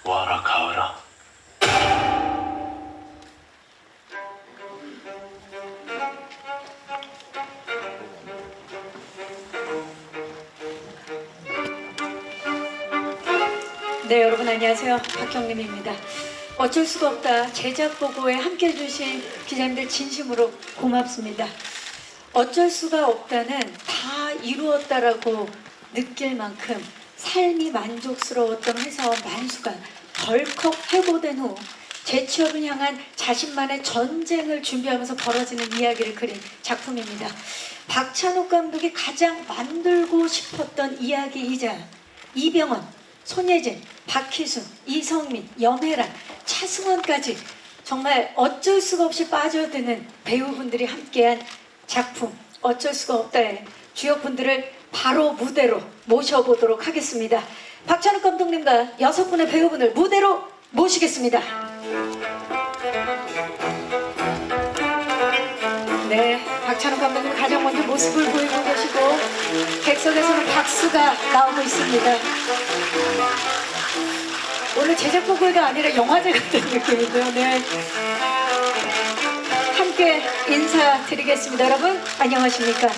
와라 가을아. 네, 여러분 안녕하세요. 박경림입니다. 어쩔 수가 없다 제작 보고에 함께 해주신 기자님들 진심으로 고맙습니다. 어쩔 수가 없다는 다 이루었다라고 느낄 만큼 삶이 만족스러웠던 회사원 만수가 덜컥 해고된 후 재취업을 향한 자신만의 전쟁을 준비하면서 벌어지는 이야기를 그린 작품입니다. 박찬욱 감독이 가장 만들고 싶었던 이야기이자 이병헌, 손예진, 박희순, 이성민, 염혜란, 차승원까지 정말 어쩔 수가 없이 빠져드는 배우분들이 함께한 작품 어쩔 수가 없다의 주역분들을 바로 무대로 모셔보도록 하겠습니다. 박찬욱 감독님과 6분의 배우분을 무대로 모시겠습니다. 네, 박찬욱 감독님 가장 먼저 모습을 보이고 계시고 객석에서는 박수가 나오고 있습니다. 오늘 제작 보고가 아니라 영화제 같은 느낌이죠. 네. 함께 인사드리겠습니다. 여러분 안녕하십니까?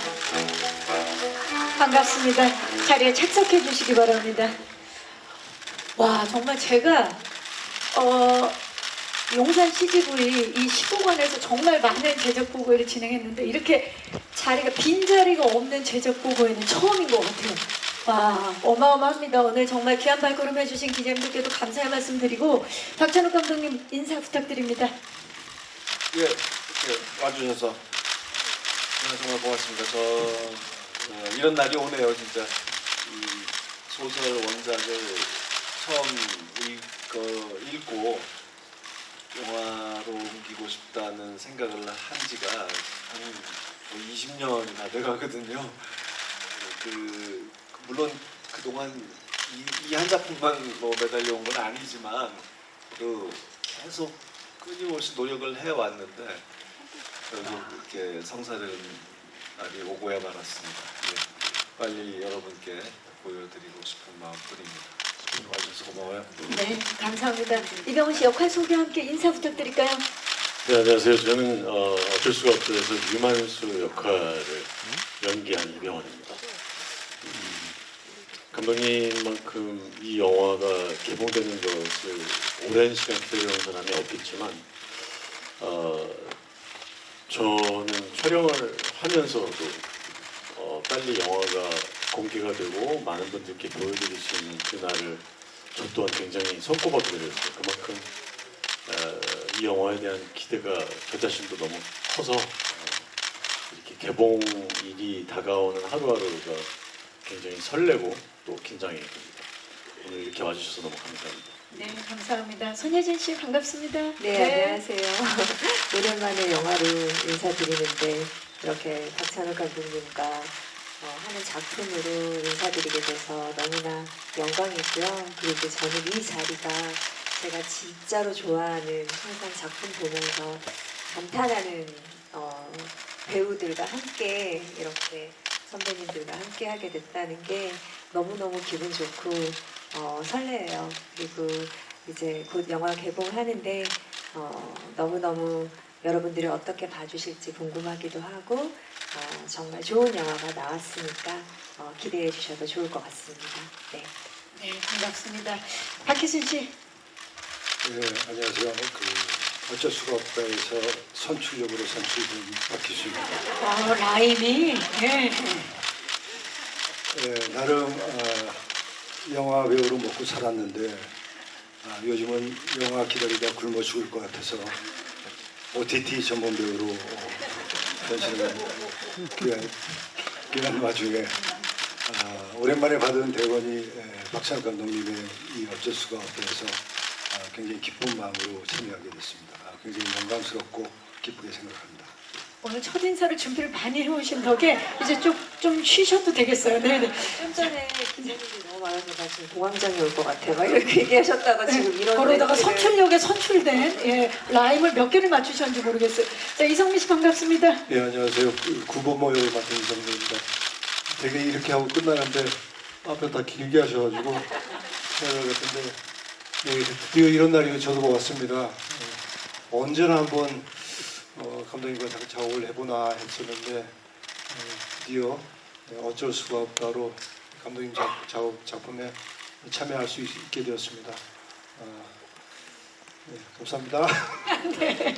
반갑습니다. 자리에 착석해 주시기 바랍니다. 와, 정말 제가 용산 CGV 이 15관에서 정말 많은 제작 보고회를 진행했는데 이렇게 자리가 빈자리가 없는 제작 보고회는 처음인 것 같아요. 와, 어마어마합니다. 오늘 정말 귀한 발걸음 해주신 기자님들께도 감사의 말씀 드리고 박찬욱 감독님 인사 부탁드립니다. 예, 이렇게 와주셔서 정말 고맙습니다. 이런 날이 오네요, 진짜. 이 소설 원작을 처음 읽고 영화로 옮기고 싶다는 생각을 한 지가 한 20년이나 돼가거든요. 물론 그동안 이 한 작품만 매달려 온 건 아니지만 계속 끊임없이 노력을 해왔는데 결국 이렇게 성사되는 날이 오고야 말았습니다. 예, 빨리 여러분께 보여드리고 싶은 마음뿐입니다. 와주셔서 고마워요. 네, 감사합니다. 이병헌 씨 역할 소개 함께 인사 부탁드릴까요? 네, 안녕하세요. 저는 어쩔 수가 없어서 유만수 역할을 연기한 이병헌입니다. 감독님만큼 이 영화가 개봉되는 것을 오랜 시간 기다려온 사람이 없겠지만 저는 촬영을 하면서도 빨리 영화가 공개가 되고 많은 분들께 보여드릴 수 있는 그날을 저 또한 굉장히 손꼽아 기다렸어요. 그만큼 이 영화에 대한 기대가 저 자신도 너무 커서 이렇게 개봉일이 다가오는 하루하루가 굉장히 설레고 또 긴장이 됩니다. 오늘 이렇게 와주셔서 너무 감사합니다. 네, 감사합니다. 손예진 씨 반갑습니다. 네, 안녕하세요. 오랜만에 영화로 인사드리는데 이렇게 박찬욱 감독님과 하는 작품으로 인사드리게 돼서 너무나 영광이고요. 그리고 저는 이 자리가 제가 진짜로 좋아하는 항상 작품 보면서 감탄하는 배우들과 함께 이렇게 선배님들과 함께 하게 됐다는 게 너무너무 기분 좋고 설레요. 그리고 이제 곧 영화 개봉하는데 너무너무 여러분들이 어떻게 봐주실지 궁금하기도 하고 정말 좋은 영화가 나왔으니까 기대해 주셔도 좋을 것 같습니다. 네. 네, 반갑습니다. 박희순 씨. 네, 안녕하세요. 어쩔 수가 없다에서 선출력으로 선출된 박희수입니다. 라임이. 네. 네, 나름 영화 배우로 먹고 살았는데 요즘은 영화 기다리다 굶어 죽을 것 같아서 OTT 전문 배우로 변신을 귀한 와중에 오랜만에 받은 대본이 박찬욱 감독님의 이 어쩔 수가 없다에서 굉장히 기쁜 마음으로 참여하게 됐습니다. 굉장히 영광스럽고 기쁘게 생각합니다. 오늘 첫 인사를 준비를 많이 해오신 덕에 이제 좀 쉬셔도 되겠어요. 네, 네. 좀 전에 기자님들이 너무 많아서 나 지금 공황장애 올 것 같아 막 이렇게 얘기하셨다가 지금 이런 그러다가 멘트를. 선출력에 선출된 라임을 몇 개를 맞추셨는지 모르겠어요. 자, 이성민 씨 반갑습니다. 네, 안녕하세요. 구본모 역을 맡은 이성민입니다. 되게 이렇게 하고 끝나는데 앞에 다 길게 하셔가지고 해야 되겠는데 네, 드디어 이런 날이 저도 왔습니다. 언제나 한번 감독님과 작업을 해보나 했었는데 드디어 어쩔 수가 없다로 감독님 작품에 참여할 수 있게 되었습니다. 네, 감사합니다. 네,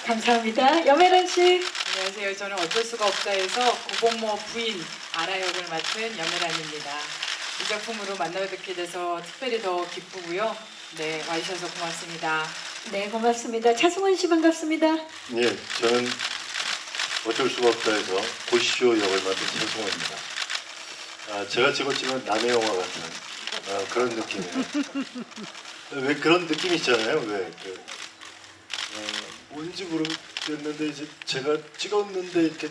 감사합니다. 염혜란 씨. 안녕하세요. 저는 어쩔 수가 없다에서 고봉모 부인 아라 역을 맡은 염혜란입니다. 이 작품으로 만나 뵙게 돼서 특별히 더 기쁘고요. 네, 와주셔서 고맙습니다. 네, 고맙습니다. 차승원 씨 반갑습니다. 예, 저는 어쩔 수가 없다에서 고시쇼 역을 맡은 최승호입니다. 제가 찍었지만 남의 영화 같은 그런 느낌이에요. 왜 그런 느낌 있잖아요. 왜 뭔지 모르겠는데 이제 제가 찍었는데 이렇게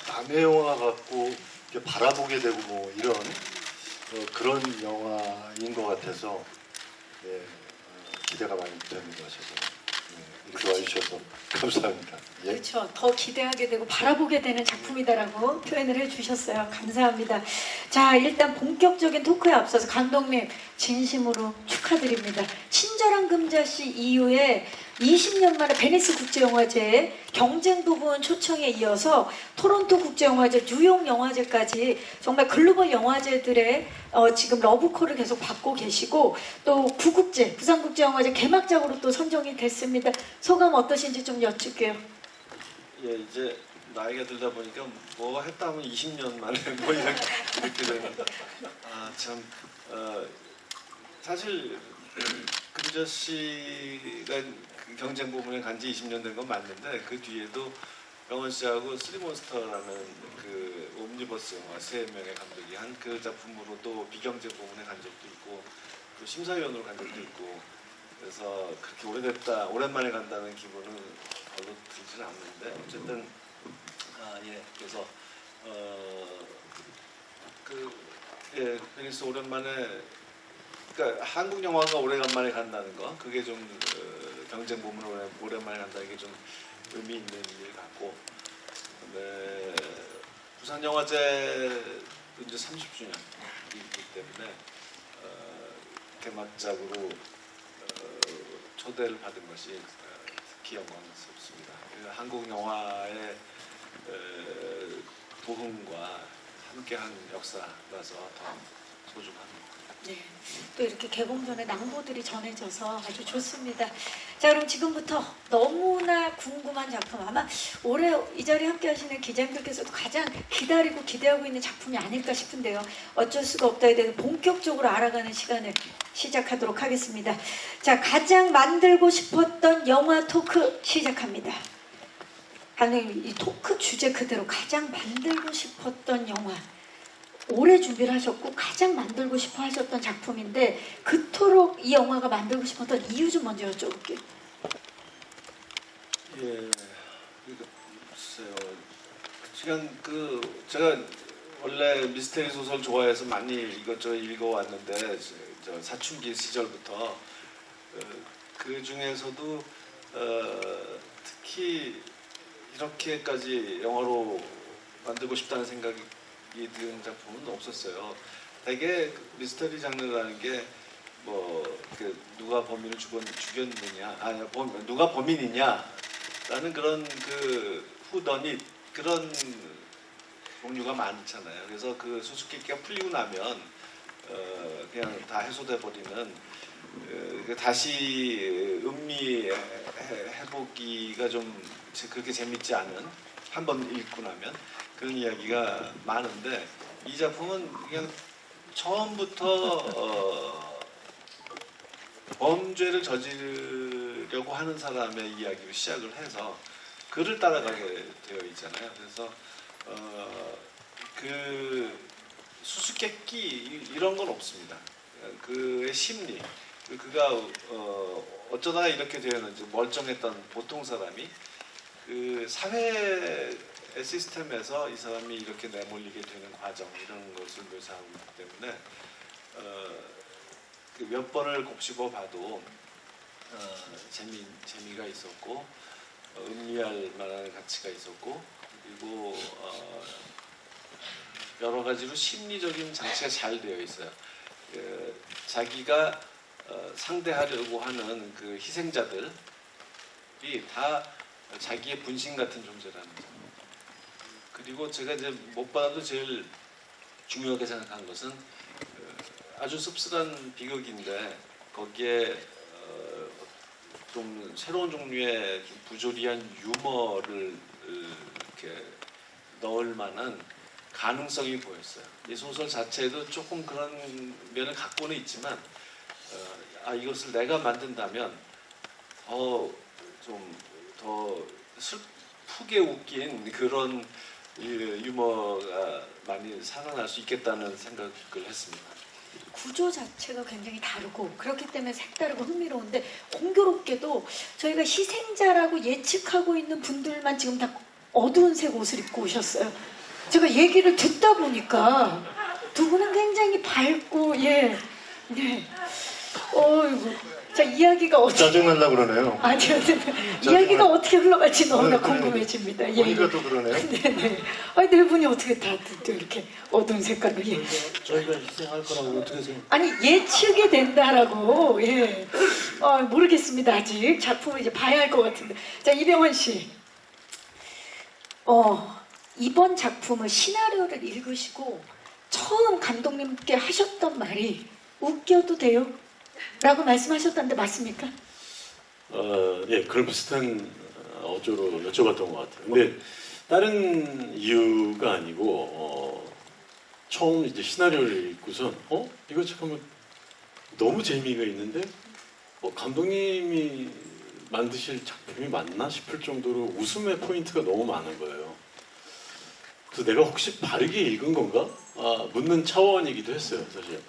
남의 영화 같고 이렇게 바라보게 되고 뭐 이런 그런 영화인 것 같아서 예, 기대가 많이 됩니다. 이렇게 와주셔서 감사합니다. 예. 그렇죠. 더 기대하게 되고 바라보게 되는 작품이다라고 표현을 해주셨어요. 감사합니다. 자, 일단 본격적인 토크에 앞서서 감독님 진심으로 축하드립니다. 친절한 금자씨 이후에 20년 만에 베니스 국제영화제 경쟁 부분 초청에 이어서 토론토 국제영화제, 뉴욕 영화제까지 정말 글로벌 영화제들의 지금 러브콜을 계속 받고 계시고 또 구국제, 부산국제영화제 개막작으로 또 선정이 됐습니다. 소감 어떠신지 좀 여쭐게요. 예, 이제 나이가 들다 보니까 뭐 했다 하면 20년 만에 뭐 이렇게 되는. 참 사실 금자 씨가 경쟁 부분에 간지 20년 된 건 맞는데 그 뒤에도 영원 씨하고 쓰리몬스터라는 그 옴니버스 영화 3명의 감독이 한 그 작품으로 또 비경쟁 부분에 간 적도 있고 또 심사위원으로 간 적도 있고 그래서 그렇게 오래됐다 오랜만에 간다는 기분은 별로 들지는 않는데 어쨌든 예 그래서 베니스 오랜만에 그러니까 한국 영화가 오래간만에 간다는 거 그게 좀 경쟁 부문으로 오랜만에 간다는 게 좀 의미 있는 일 같고 네, 부산 영화제 이제 30주년이기 때문에 개막작으로 초대를 받은 것이 특히 영광스럽습니다. 한국 영화의 부흥과 함께한 역사라서 더 소중합니다. 네, 또 이렇게 개봉 전에 낭보들이 전해져서 아주 좋습니다. 자, 그럼 지금부터 너무나 궁금한 작품, 아마 올해 이 자리에 함께 하시는 기자님들께서도 가장 기다리고 기대하고 있는 작품이 아닐까 싶은데요. 어쩔 수가 없다에 대해서 본격적으로 알아가는 시간을 시작하도록 하겠습니다. 자, 가장 만들고 싶었던 영화 토크 시작합니다. 감독님, 이 토크 주제 그대로 가장 만들고 싶었던 영화 오래 준비를 하셨고 가장 만들고 싶어 하셨던 작품인데 그토록 이 영화가 만들고 싶었던 이유 좀 먼저 여쭤볼게요. 예, 글쎄요. 제가 원래 미스테리 소설 좋아해서 많이 이것저것 읽어왔는데 저 사춘기 시절부터 그 중에서도 특히 이렇게까지 영화로 만들고 싶다는 생각이 드는 작품은 없었어요. 되게 미스터리 장르라는 게 뭐 누가 범인을 죽였느냐, 누가 범인이냐라는 그런 그 후더닛 그런 종류가 많잖아요. 그래서 그 수수께끼가 풀리고 나면 그냥 다 해소돼 버리는 다시 음미해보기가 좀 그렇게 재밌지 않은 한 번 읽고 나면 그런 이야기가 많은데 이 작품은 그냥 처음부터 범죄를 저지르려고 하는 사람의 이야기로 시작을 해서 그를 따라가게 되어 있잖아요. 그래서 그 수수께끼 이런 건 없습니다. 그의 심리, 그가 어쩌다가 이렇게 되었는지 멀쩡했던 보통 사람이 그 사회의 시스템에서 이 사람이 이렇게 내몰리게 되는 과정 이런 것을 묘사하고 있기 때문에 그 몇 번을 곱씹어 봐도 재미가 있었고 음미할 만한 가치가 있었고 그리고 여러 가지로 심리적인 장치가 잘 되어 있어요. 자기가 상대하려고 하는 그 희생자들이 다 자기의 분신 같은 존재라는 거. 그리고 제가 이제 못 받아도 제일 중요하게 생각한 것은 아주 씁쓸한 비극인데 거기에 좀 새로운 종류의 좀 부조리한 유머를 이렇게 넣을 만한 가능성이 보였어요. 이 소설 자체도 조금 그런 면을 갖고는 있지만 이것을 내가 만든다면 좀 더 슬프게 웃긴 그런 유머가 많이 살아날 수 있겠다는 생각을 했습니다. 구조 자체가 굉장히 다르고 그렇기 때문에 색다르고 흥미로운데 공교롭게도 저희가 희생자라고 예측하고 있는 분들만 지금 다 어두운 색 옷을 입고 오셨어요. 제가 얘기를 듣다 보니까 두 분은 굉장히 밝고 어이구. 자, 이야기가 어떻게 짜증날라 그러네요. 아니요. 이야기가 어떻게 흘러갈지 너무나 궁금해집니다. 보니까 또 그러네요. 네네. 아니 네 분이 어떻게 다 이렇게 어두운 색깔로 저희가 희생할 거라고 어떻게 생각? 아니 예측이 된다라고 모르겠습니다. 아직 작품을 이제 봐야 할 것 같은데. 자, 이병헌 씨. 이번 작품을 시나리오를 읽으시고 처음 감독님께 하셨던 말이 웃겨도 돼요? 라고 말씀하셨다는데 맞습니까? 예, 그런 비슷한 어조로 여쭤봤던 것 같아요. 근데 다른 이유가 아니고 처음 이제 시나리오를 읽고선 이거 잠깐만 너무 재미가 있는데 감독님이 만드실 작품이 맞나 싶을 정도로 웃음의 포인트가 너무 많은 거예요. 그래서 내가 혹시 바르게 읽은 건가? 묻는 차원이기도 했어요, 사실.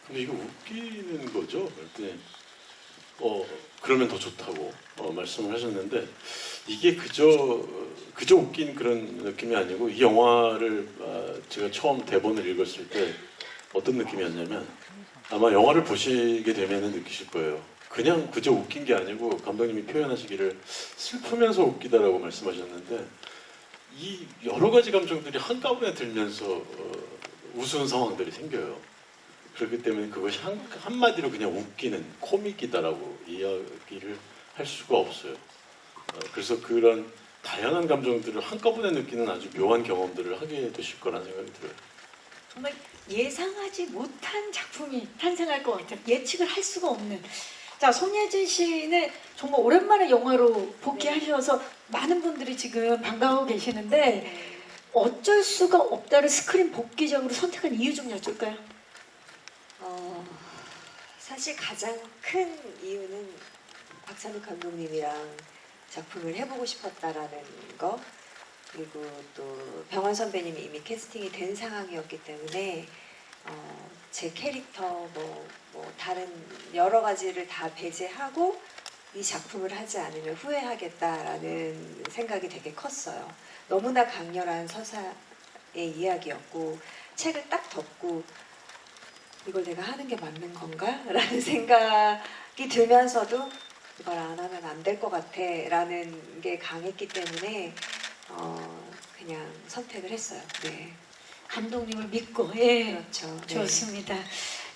근데 이거 웃기는 거죠? 그랬더니 그러면 더 좋다고 말씀을 하셨는데 이게 그저 웃긴 그런 느낌이 아니고 이 영화를 제가 처음 대본을 읽었을 때 어떤 느낌이었냐면 아마 영화를 보시게 되면 느끼실 거예요. 그냥 그저 웃긴 게 아니고 감독님이 표현하시기를 슬프면서 웃기다라고 말씀하셨는데 이 여러 가지 감정들이 한꺼번에 들면서 우스운 상황들이 생겨요. 그렇기 때문에 그것이 한마디로 그냥 웃기는 코믹이다라고 이야기를 할 수가 없어요. 그래서 그런 다양한 감정들을 한꺼번에 느끼는 아주 묘한 경험들을 하게 되실 거라는 생각이 들어요. 정말 예상하지 못한 작품이 탄생할 것 같아요. 예측을 할 수가 없는. 자, 손예진 씨는 정말 오랜만에 영화로 복귀하셔서 많은 분들이 지금 반가워하고 계시는데 어쩔 수가 없다를 스크린 복귀적으로 선택한 이유 좀 여쭐까요? 사실 가장 큰 이유는 박찬욱 감독님이랑 작품을 해보고 싶었다라는 거, 그리고 또 병원 선배님이 이미 캐스팅이 된 상황이었기 때문에 제 캐릭터 뭐 다른 여러 가지를 다 배제하고 이 작품을 하지 않으면 후회하겠다라는 생각이 되게 컸어요. 너무나 강렬한 서사의 이야기였고 책을 딱 덮고 이걸 내가 하는 게 맞는 건가? 라는 생각이 들면서도 이걸 안 하면 안 될 것 같아 라는 게 강했기 때문에 그냥 선택을 했어요. 네. 감독님을 믿고 그렇죠. 네. 좋습니다.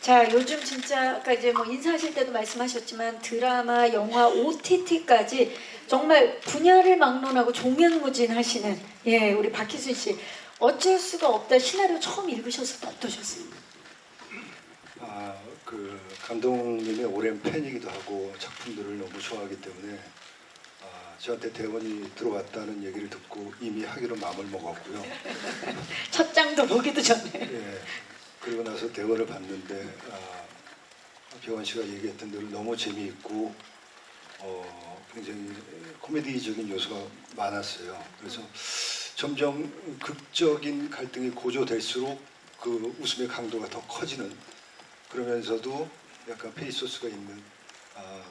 자, 요즘 진짜 아까 이제 뭐 인사하실 때도 말씀하셨지만 드라마, 영화, OTT까지 정말 분야를 막론하고 종횡무진하시는 우리 박희순 씨. 어쩔 수가 없다 시나리오 처음 읽으셨을 때 어떠셨어요? 그 감독님의 오랜 팬이기도 하고 작품들을 너무 좋아하기 때문에 저한테 대본이 들어왔다는 얘기를 듣고 이미 하기로 마음을 먹었고요. 첫 장도 보기도 전에. 예, 그리고 나서 대본을 봤는데 병원 씨가 얘기했던 대로 너무 재미있고 굉장히 코미디적인 요소가 많았어요. 그래서 점점 극적인 갈등이 고조될수록 그 웃음의 강도가 더 커지는, 그러면서도 약간 페이소스가 있는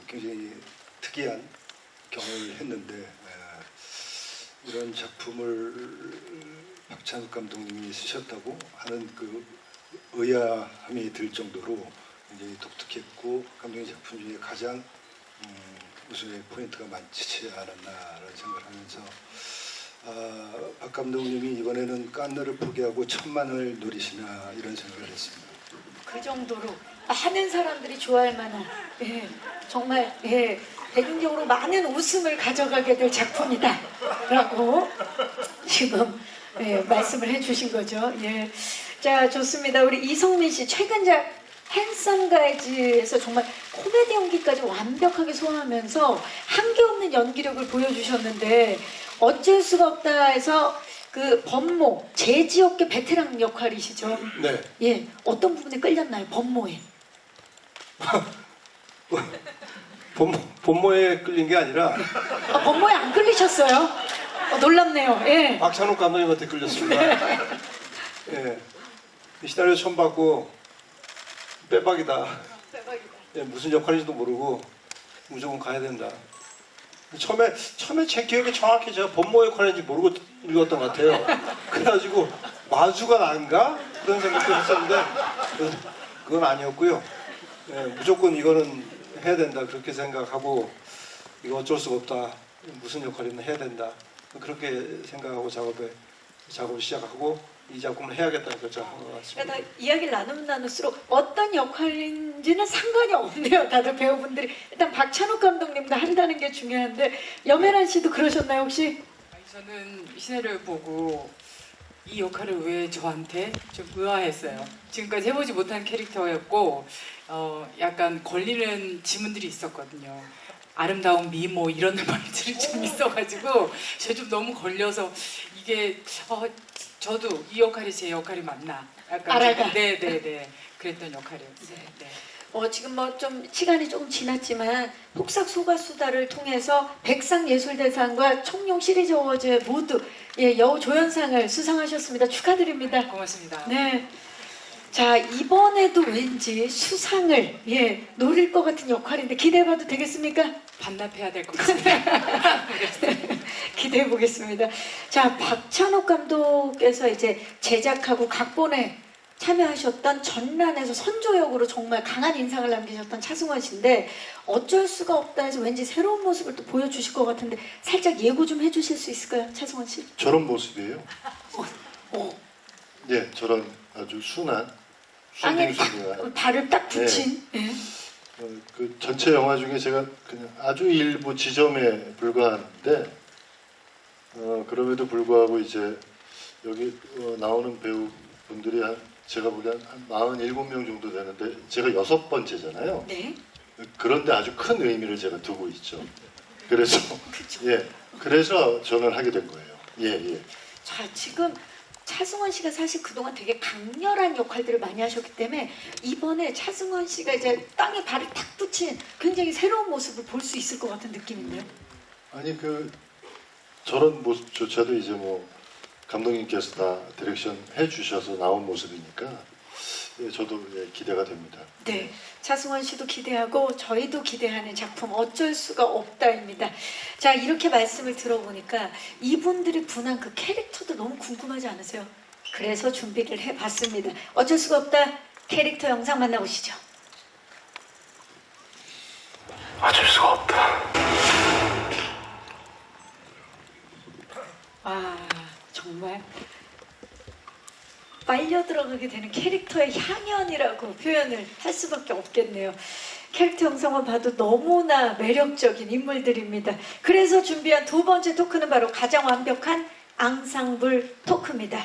굉장히 특이한 경험을 했는데 이런 작품을 박찬욱 감독님이 쓰셨다고 하는 그 의아함이 들 정도로 굉장히 독특했고 감독님 작품 중에 가장 웃음의 포인트가 많지 않았나라는 생각을 하면서 박 감독님이 이번에는 깐느를 포기하고 천만을 노리시나 이런 생각을 했습니다. 그 정도로 많은 사람들이 좋아할 만한 정말 대중적으로 많은 웃음을 가져가게 될 작품이다라고 지금 말씀을 해주신 거죠. 예. 자, 좋습니다. 우리 이성민 씨 최근작 핸섬 가이즈에서 정말 코미디 연기까지 완벽하게 소화하면서 한계 없는 연기력을 보여주셨는데 어쩔 수가 없다에서 그 법모 제지옥계 베테랑 역할이시죠. 네. 예, 어떤 부분에 끌렸나요? 법모에. 본모에 끌린 게 아니라 법모에 안 끌리셨어요? 놀랍네요. 예. 박찬욱 감독님한테 끌렸습니다. 예. 이 시나리오 처음 받고 빼박이다. 예, 무슨 역할인지도 모르고 무조건 가야 된다. 처음에 제 기억에 정확히 제가 법모 역할인지 모르고 읽었던 것 같아요. 그래가지고 마주가 난가? 그런 생각도 했었는데 그건 아니었고요. 예, 무조건 이거는 해야 된다 그렇게 생각하고 이거 어쩔 수가 없다. 무슨 역할이든 해야 된다. 그렇게 생각하고 작업을 시작하고 이 작품을 해야겠다는 결정한 것 같습니다. 그러니까 이야기를 나누면 나눌수록 어떤 역할인지는 상관이 없네요. 다들 배우분들이 일단 박찬욱 감독님도 한다는 게 중요한데 염혜란 씨도 그러셨나요 혹시? 아니, 저는 이 시나리오를 보고 이 역할을 왜 저한테 좀 의아했어요. 지금까지 해보지 못한 캐릭터였고 약간 걸리는 지문들이 있었거든요. 아름다운 미모 이런 말들이 좀 있어가지고 제가 좀 너무 걸려서 이게 저도 이 역할이 제 역할이 맞나? 약간 알아가. 네네네 그랬던 역할이었어요. 네. 지금 뭐 좀 시간이 조금 지났지만 폭삭 소가수다를 통해서 백상예술대상과 청룡 시리즈 어워즈 모두 여우 조연상을 수상하셨습니다. 축하드립니다. 고맙습니다. 네. 자, 이번에도 왠지 수상을 노릴 것 같은 역할인데 기대해봐도 되겠습니까? 반납해야 될 것 같습니다. 기대해 보겠습니다. 자, 박찬욱 감독께서 이제 제작하고 각본에 참여하셨던 전란에서 선조 역으로 정말 강한 인상을 남기셨던 차승원 씨인데 어쩔 수가 없다 해서 왠지 새로운 모습을 또 보여주실 것 같은데 살짝 예고 좀 해주실 수 있을까요, 차승원 씨? 저런 모습이에요. 어, 예, 저런 아주 순한 땅에 순둥순둥한 발을 딱 붙인. 그 전체 영화 중에 제가 그냥 아주 일부 지점에 불과한데 그럼에도 불구하고 이제 여기 나오는 배우분들이 제가 보기엔 한 47명 정도 되는데 제가 6번째잖아요. 네. 그런데 아주 큰 의미를 제가 두고 있죠. 그래서 그래서 저는 하게 된 거예요. 예. 자, 지금 차승원 씨가 사실 그동안 되게 강렬한 역할들을 많이 하셨기 때문에 이번에 차승원 씨가 이제 땅에 발을 탁 붙인 굉장히 새로운 모습을 볼 수 있을 것 같은 느낌인데요. 아니 저런 모습조차도 이제 뭐 감독님께서 다 디렉션 해주셔서 나온 모습이니까 저도 기대가 됩니다. 네, 차승원 씨도 기대하고 저희도 기대하는 작품 어쩔 수가 없다입니다. 자, 이렇게 말씀을 들어보니까 이분들이 분한 그 캐릭터도 너무 궁금하지 않으세요? 그래서 준비를 해봤습니다. 어쩔 수가 없다 캐릭터 영상 만나보시죠. 어쩔 수가 없다. 정말 빨려 들어가게 되는 캐릭터의 향연이라고 표현을 할 수밖에 없겠네요. 캐릭터 영상만 봐도 너무나 매력적인 인물들입니다. 그래서 준비한 두 번째 토크는 바로 가장 완벽한 앙상블 토크입니다.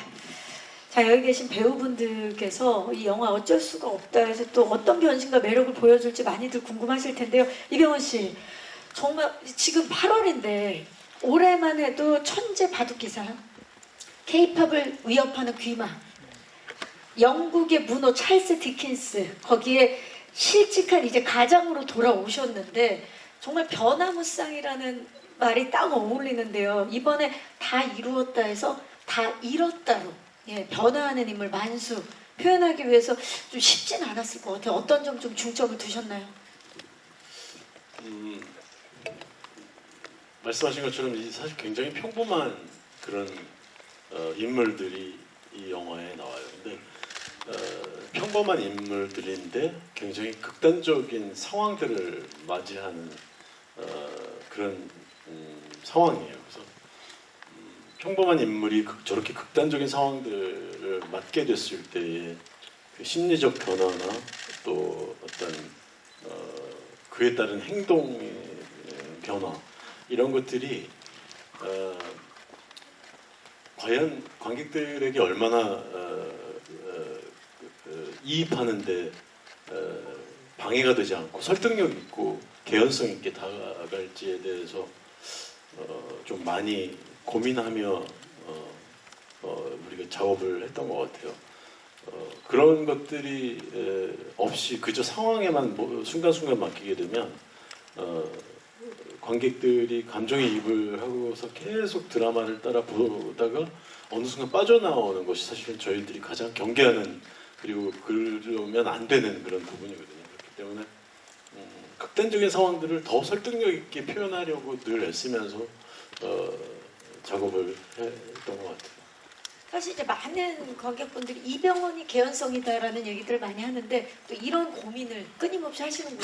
자, 여기 계신 배우분들께서 이 영화 어쩔 수가 없다 해서 또 어떤 변신과 매력을 보여줄지 많이들 궁금하실 텐데요. 이병헌 씨, 정말 지금 8월인데 올해만 해도 천재 바둑기사, K-팝을 위협하는 귀마, 영국의 문호 찰스 디킨스, 거기에 실직한 이제 가장으로 돌아오셨는데 정말 변화무쌍이라는 말이 딱 어울리는데요. 이번에 다 이루었다 해서 다 잃었다로 변화하는 인물 만수 표현하기 위해서 좀 쉽진 않았을 것 같아요. 어떤 점 좀 중점을 두셨나요? 말씀하신 것처럼 사실 굉장히 평범한 그런 인물들이 이 영화에 나와요. 근데 평범한 인물들인데 굉장히 극단적인 상황들을 맞이하는 그런 상황이에요. 그래서 평범한 인물이 저렇게 극단적인 상황들을 맞게 됐을 때의 그 심리적 변화나 또 어떤 그에 따른 행동의 변화 이런 것들이 과연 관객들에게 얼마나 이입하는데 방해가 되지 않고 설득력 있고 개연성 있게 다가갈지에 대해서 좀 많이 고민하며 우리가 작업을 했던 것 같아요. 그런 것들이 없이 그저 상황에만 순간순간 맡기게 되면 관객들이 감정이입을 하고서 계속 드라마를 따라 보다가 어느 순간 빠져나오는 것이 사실은 저희들이 가장 경계하는 그리고 그러면 안 되는 그런 부분이거든요. 그렇기 때문에 극단적인 상황들을 더 설득력 있게 표현하려고 늘 애쓰면서 작업을 했던 것 같아요. 사실 이제 많은 관객분들이 이병헌이 개연성이다라는 얘기들을 많이 하는데 또 이런 고민을 끊임없이 하시는군요.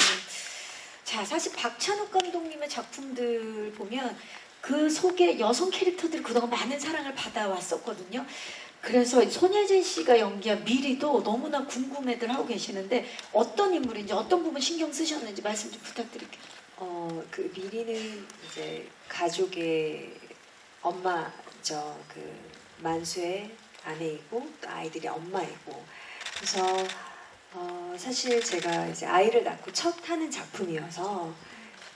자, 사실 박찬욱 감독님의 작품들 보면 그 속에 여성 캐릭터들이 그동안 많은 사랑을 받아왔었거든요. 그래서 손예진 씨가 연기한 미리도 너무나 궁금해들 하고 계시는데 어떤 인물인지 어떤 부분 신경 쓰셨는지 말씀 좀 부탁드릴게요. 그 미리는 이제 가족의 엄마죠. 그 만수의 아내이고 또 아이들이 엄마이고. 그래서 사실 제가 이제 아이를 낳고 첫 하는 작품이어서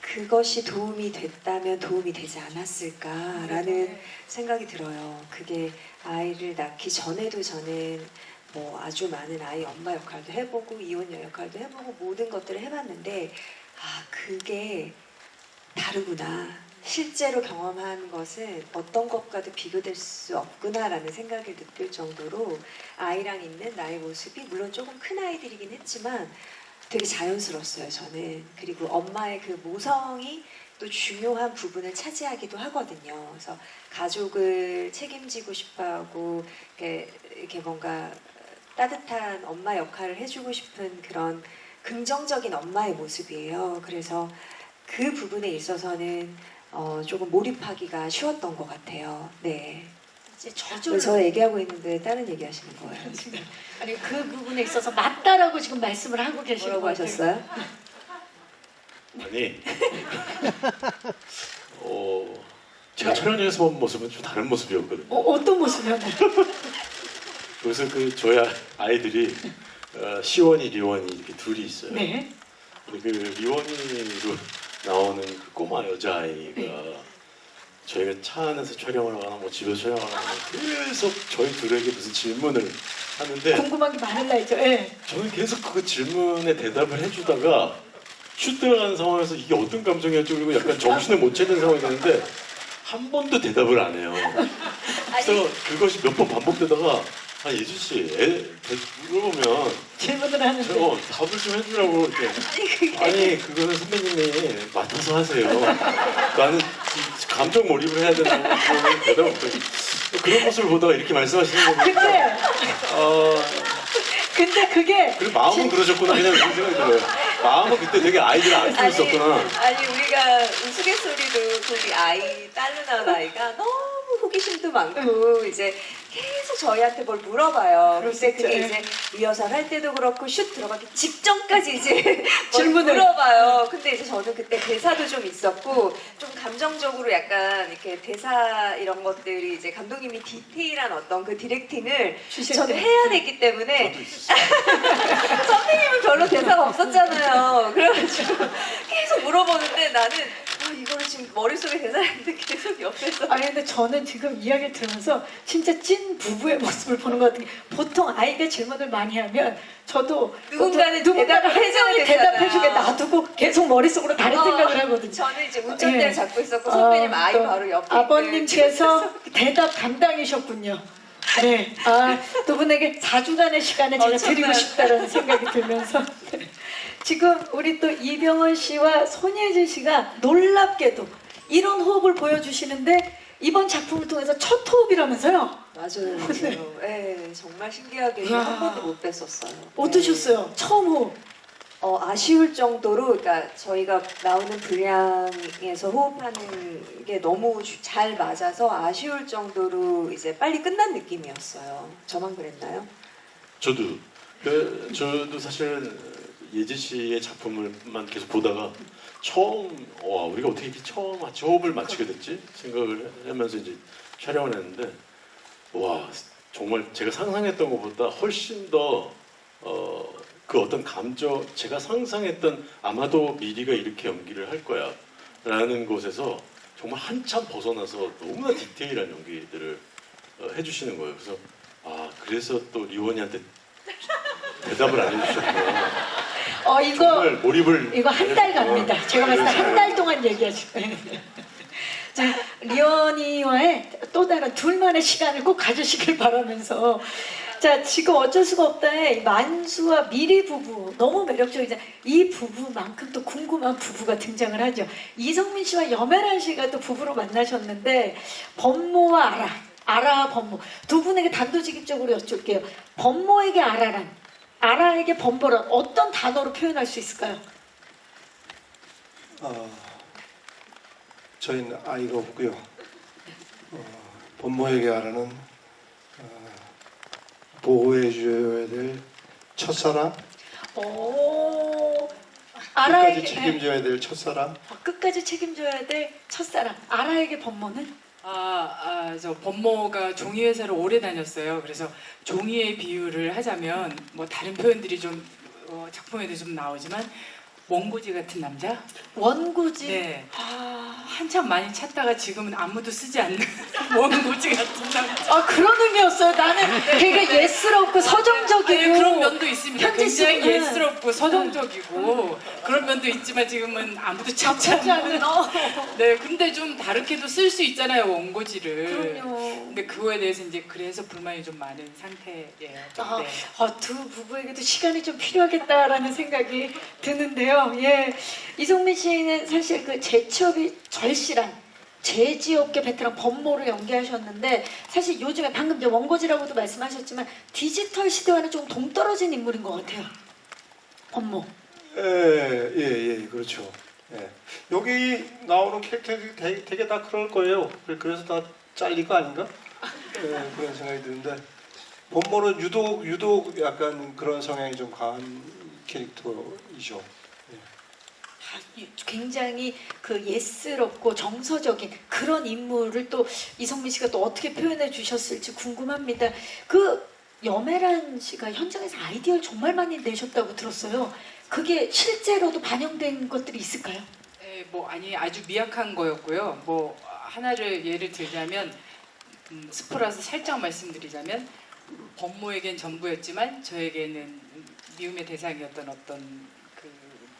그것이 도움이 됐다면 도움이 되지 않았을까라는 생각이 들어요. 그게 아이를 낳기 전에도 저는 뭐 아주 많은 아이 엄마 역할도 해보고 이혼녀 역할도 해보고 모든 것들을 해봤는데 그게 다르구나. 실제로 경험한 것은 어떤 것과도 비교될 수 없구나라는 생각을 느낄 정도로 아이랑 있는 나의 모습이 물론 조금 큰 아이들이긴 했지만 되게 자연스러웠어요, 저는. 그리고 엄마의 그 모성이 또 중요한 부분을 차지하기도 하거든요. 그래서 가족을 책임지고 싶어하고 이렇게 뭔가 따뜻한 엄마 역할을 해주고 싶은 그런 긍정적인 엄마의 모습이에요. 그래서 그 부분에 있어서는 조금 몰입하기가 쉬웠던 것 같아요. 네. 이제 저절로 저 얘기하고 있는데 다른 얘기 하시는 거예요. 아니 그 부분에 있어서 맞다라고 지금 말씀을 하고 계시는 뭐라고 것 같아요. 하셨어요? 아니, 제가 촬영장에서 본 모습은 좀 다른 모습이었거든요. 어떤 모습이었나요? 그래서 그 저희 아이들이 시원이, 리원이 이렇게 둘이 있어요. 네. 근데 그 리원이로 나오는 그 꼬마 여자아이가 저희가 차 안에서 촬영을 하거나 뭐 집에서 촬영을 하거나 계속 저희 둘에게 무슨 질문을 하는데 궁금한 게 많을 나이죠. 예. 저는 계속 그 질문에 대답을 해주다가 슛 들어가는 상황에서 이게 어떤 감정이었지 그리고 약간 정신을 못 차리는 상황이 되는데 한 번도 대답을 안 해요. 그래서 그것이 몇 번 반복되다가 예주 씨, 물어보면 질문을 하는데 답을 좀 해주라고 이렇게. 아니 그거는 선배님이 맡아서 하세요. 나는 감정 몰입을 해야 된다고 그러면 대답을 못해요. 그런 모습을 보다가 이렇게 말씀하시는 거니까. 근데 그게 그리고 마음은 그러셨구나 그냥 그런 생각이 들어요. 마음은 그때 되게 아이들을 안고 있었구나. 아니 우리가 우스갯소리도 거기 아이 딸로 나온 아이가 너무 호기심도 많고 이제 계속 저희한테 뭘 물어봐요. 근데 그게 이제 리허설 할 때도 그렇고 슛 들어가기 직전까지 이제 질문을 물어봐요. 근데 이제 저는 그때 대사도 좀 있었고 좀 감정적으로 약간 이렇게 대사 이런 것들이 이제 감독님이 디테일한 어떤 그 디렉팅을 저는 해야 됐기 때문에 선생님은 별로 대사가 없었잖아요. 그래가지고 계속 물어보는데 나는 이거를 지금 머릿속에 대사했는데 계속 옆에서 아니 근데 저는 지금 이야기를 들으면서 진짜 찐 부부의 모습을 보는 것 같은 게 보통 아이가 질문을 많이 하면 저도 누군가는 누군가가 대답을 회장이 해줘야 대답해주게 되잖아. 놔두고 계속 머릿속으로 다른 생각을 하거든요. 저는 이제 운전대를 예. 잡고 있었고 선배님 아이 또 바로 옆에 아버님께서 대답 담당이셨군요. 네, 두 분에게 4주간의 시간을 제가 드리고 싶다는 생각이 들면서 지금 우리 또 이병헌 씨와 손예진 씨가 놀랍게도 이런 호흡을 보여주시는데 이번 작품을 통해서 첫 호흡이라면서요? 맞아요. 네, 정말 신기하게 이야. 한 번도 못 뵀었어요. 어떠셨어요? 처음 호흡. 아쉬울 정도로, 그러니까 저희가 나오는 분량에서 호흡하는 게 너무 잘 맞아서 아쉬울 정도로 이제 빨리 끝난 느낌이었어요. 저만 그랬나요? 저도 저도 사실은 예지 씨의 작품을만 계속 보다가 처음 와 우리가 어떻게 이렇게 처음 같이 호흡을 맞추게 됐지 생각을 하면서 이제 촬영을 했는데 와 정말 제가 상상했던 것보다 훨씬 더 그 어떤 감정 제가 상상했던 아마도 미리가 이렇게 연기를 할 거야 라는 것에서 정말 한참 벗어나서 너무나 디테일한 연기들을 해주시는 거예요. 그래서 그래서 또 리원이한테 대답을 안 해주셨구나. 이거 정말 몰입을 이거 한 달 갑니다. 제가 봤을 때 한 달 동안 얘기하실 거예요. 자, 리언이와의 또 다른 둘만의 시간을 꼭 가지시길 바라면서 자, 지금 어쩔 수가 없다에 만수와 미리 부부 너무 매력적이잖아요. 이 부부만큼 또 궁금한 부부가 등장을 하죠. 이성민 씨와 염혜란 씨가 또 부부로 만나셨는데 범모와 아라 범모 두 분에게 단도직입적으로 여쭐게요. 범모에게 아라란 아라에게 범모란 어떤 단어로 표현할 수 있을까요? 저희는 아이가 없고요. 범모에게 아라는 보호해줘야 될 첫사랑, 오, 끝까지 아라에게 책임져야 될 첫사랑. 끝까지 책임져야 될 첫사랑. 아라에게 범모는? 저 범모가 종이 회사를 오래 다녔어요. 그래서 종이의 비유를 하자면 뭐 다른 표현들이 좀 작품에도 좀 나오지만 원고지 같은 남자? 원고지. 네. 한참 많이 찾다가 지금은 아무도 쓰지 않는 원고지 같은 남자. 그런 의미였어요. 나는 되게 예스럽고 서정적이고 그런 면도 있습니다. 현지 씨, 굉장히 예스럽고 서정적이고 그런 면도 있지만 지금은 아무도 찾지 찾지 않는. 않는. 네, 근데 좀 다르게도 쓸 수 있잖아요, 원고지를. 그럼요. 근데 그거에 대해서 이제 그래서 불만이 좀 많은 상태예요. 네. 두 부부에게도 시간이 좀 필요하겠다라는 생각이 드는데요. 예, 이성민 씨는 사실 그 재취업이 절실한 제지업계 베테랑 범모를 연기하셨는데 사실 요즘에 방금 이제 원고지라고도 말씀하셨지만 디지털 시대와는 좀 동떨어진 인물인 것 같아요. 범모. 예, 그렇죠. 예. 여기 나오는 캐릭터들이 되게 다 그럴 거예요. 그래서 다 잘린 거 아닌가? 그런 생각이 드는데 범모는 유독 약간 그런 성향이 좀 강한 캐릭터이죠. 굉장히 그 예스럽고 정서적인 그런 인물을 또 이성민 씨가 또 어떻게 표현해 주셨을지 궁금합니다. 그 염혜란 씨가 현장에서 아이디어를 정말 많이 내셨다고 들었어요. 그게 실제로도 반영된 것들이 있을까요? 네, 아주 미약한 거였고요. 하나를 예를 들자면 스포라서 살짝 말씀드리자면 범모에겐 전부였지만 저에게는 미움의 대상이었던 어떤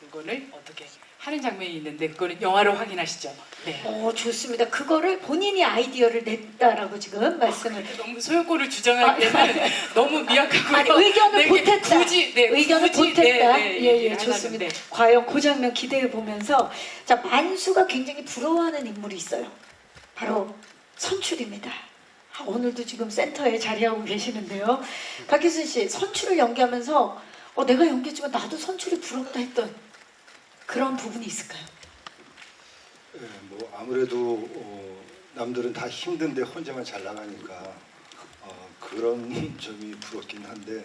그거를 어떻게 하는 장면이 있는데 그거는 영화로 확인하시죠. 네. 좋습니다. 그거를 본인이 아이디어를 냈다라고 지금 말씀을. 너무 소유권을 주장하기에는 너무 미약하고요. 아니, 의견을 네, 보탰다. 굳이, 의견을 보탰다. 예, 하나는, 좋습니다. 네. 과연 그 장면 기대해 보면서 자, 만수가 굉장히 부러워하는 인물이 있어요. 바로 선출입니다. 오늘도 지금 센터에 자리하고 계시는데요. 박희순 씨, 선출을 연기하면서 내가 연기했지만 나도 선출이 부럽다 했던 그런 부분이 있을까요? 아무래도 남들은 다 힘든데 혼자만 잘 나가니까 그런 점이 부럽긴 한데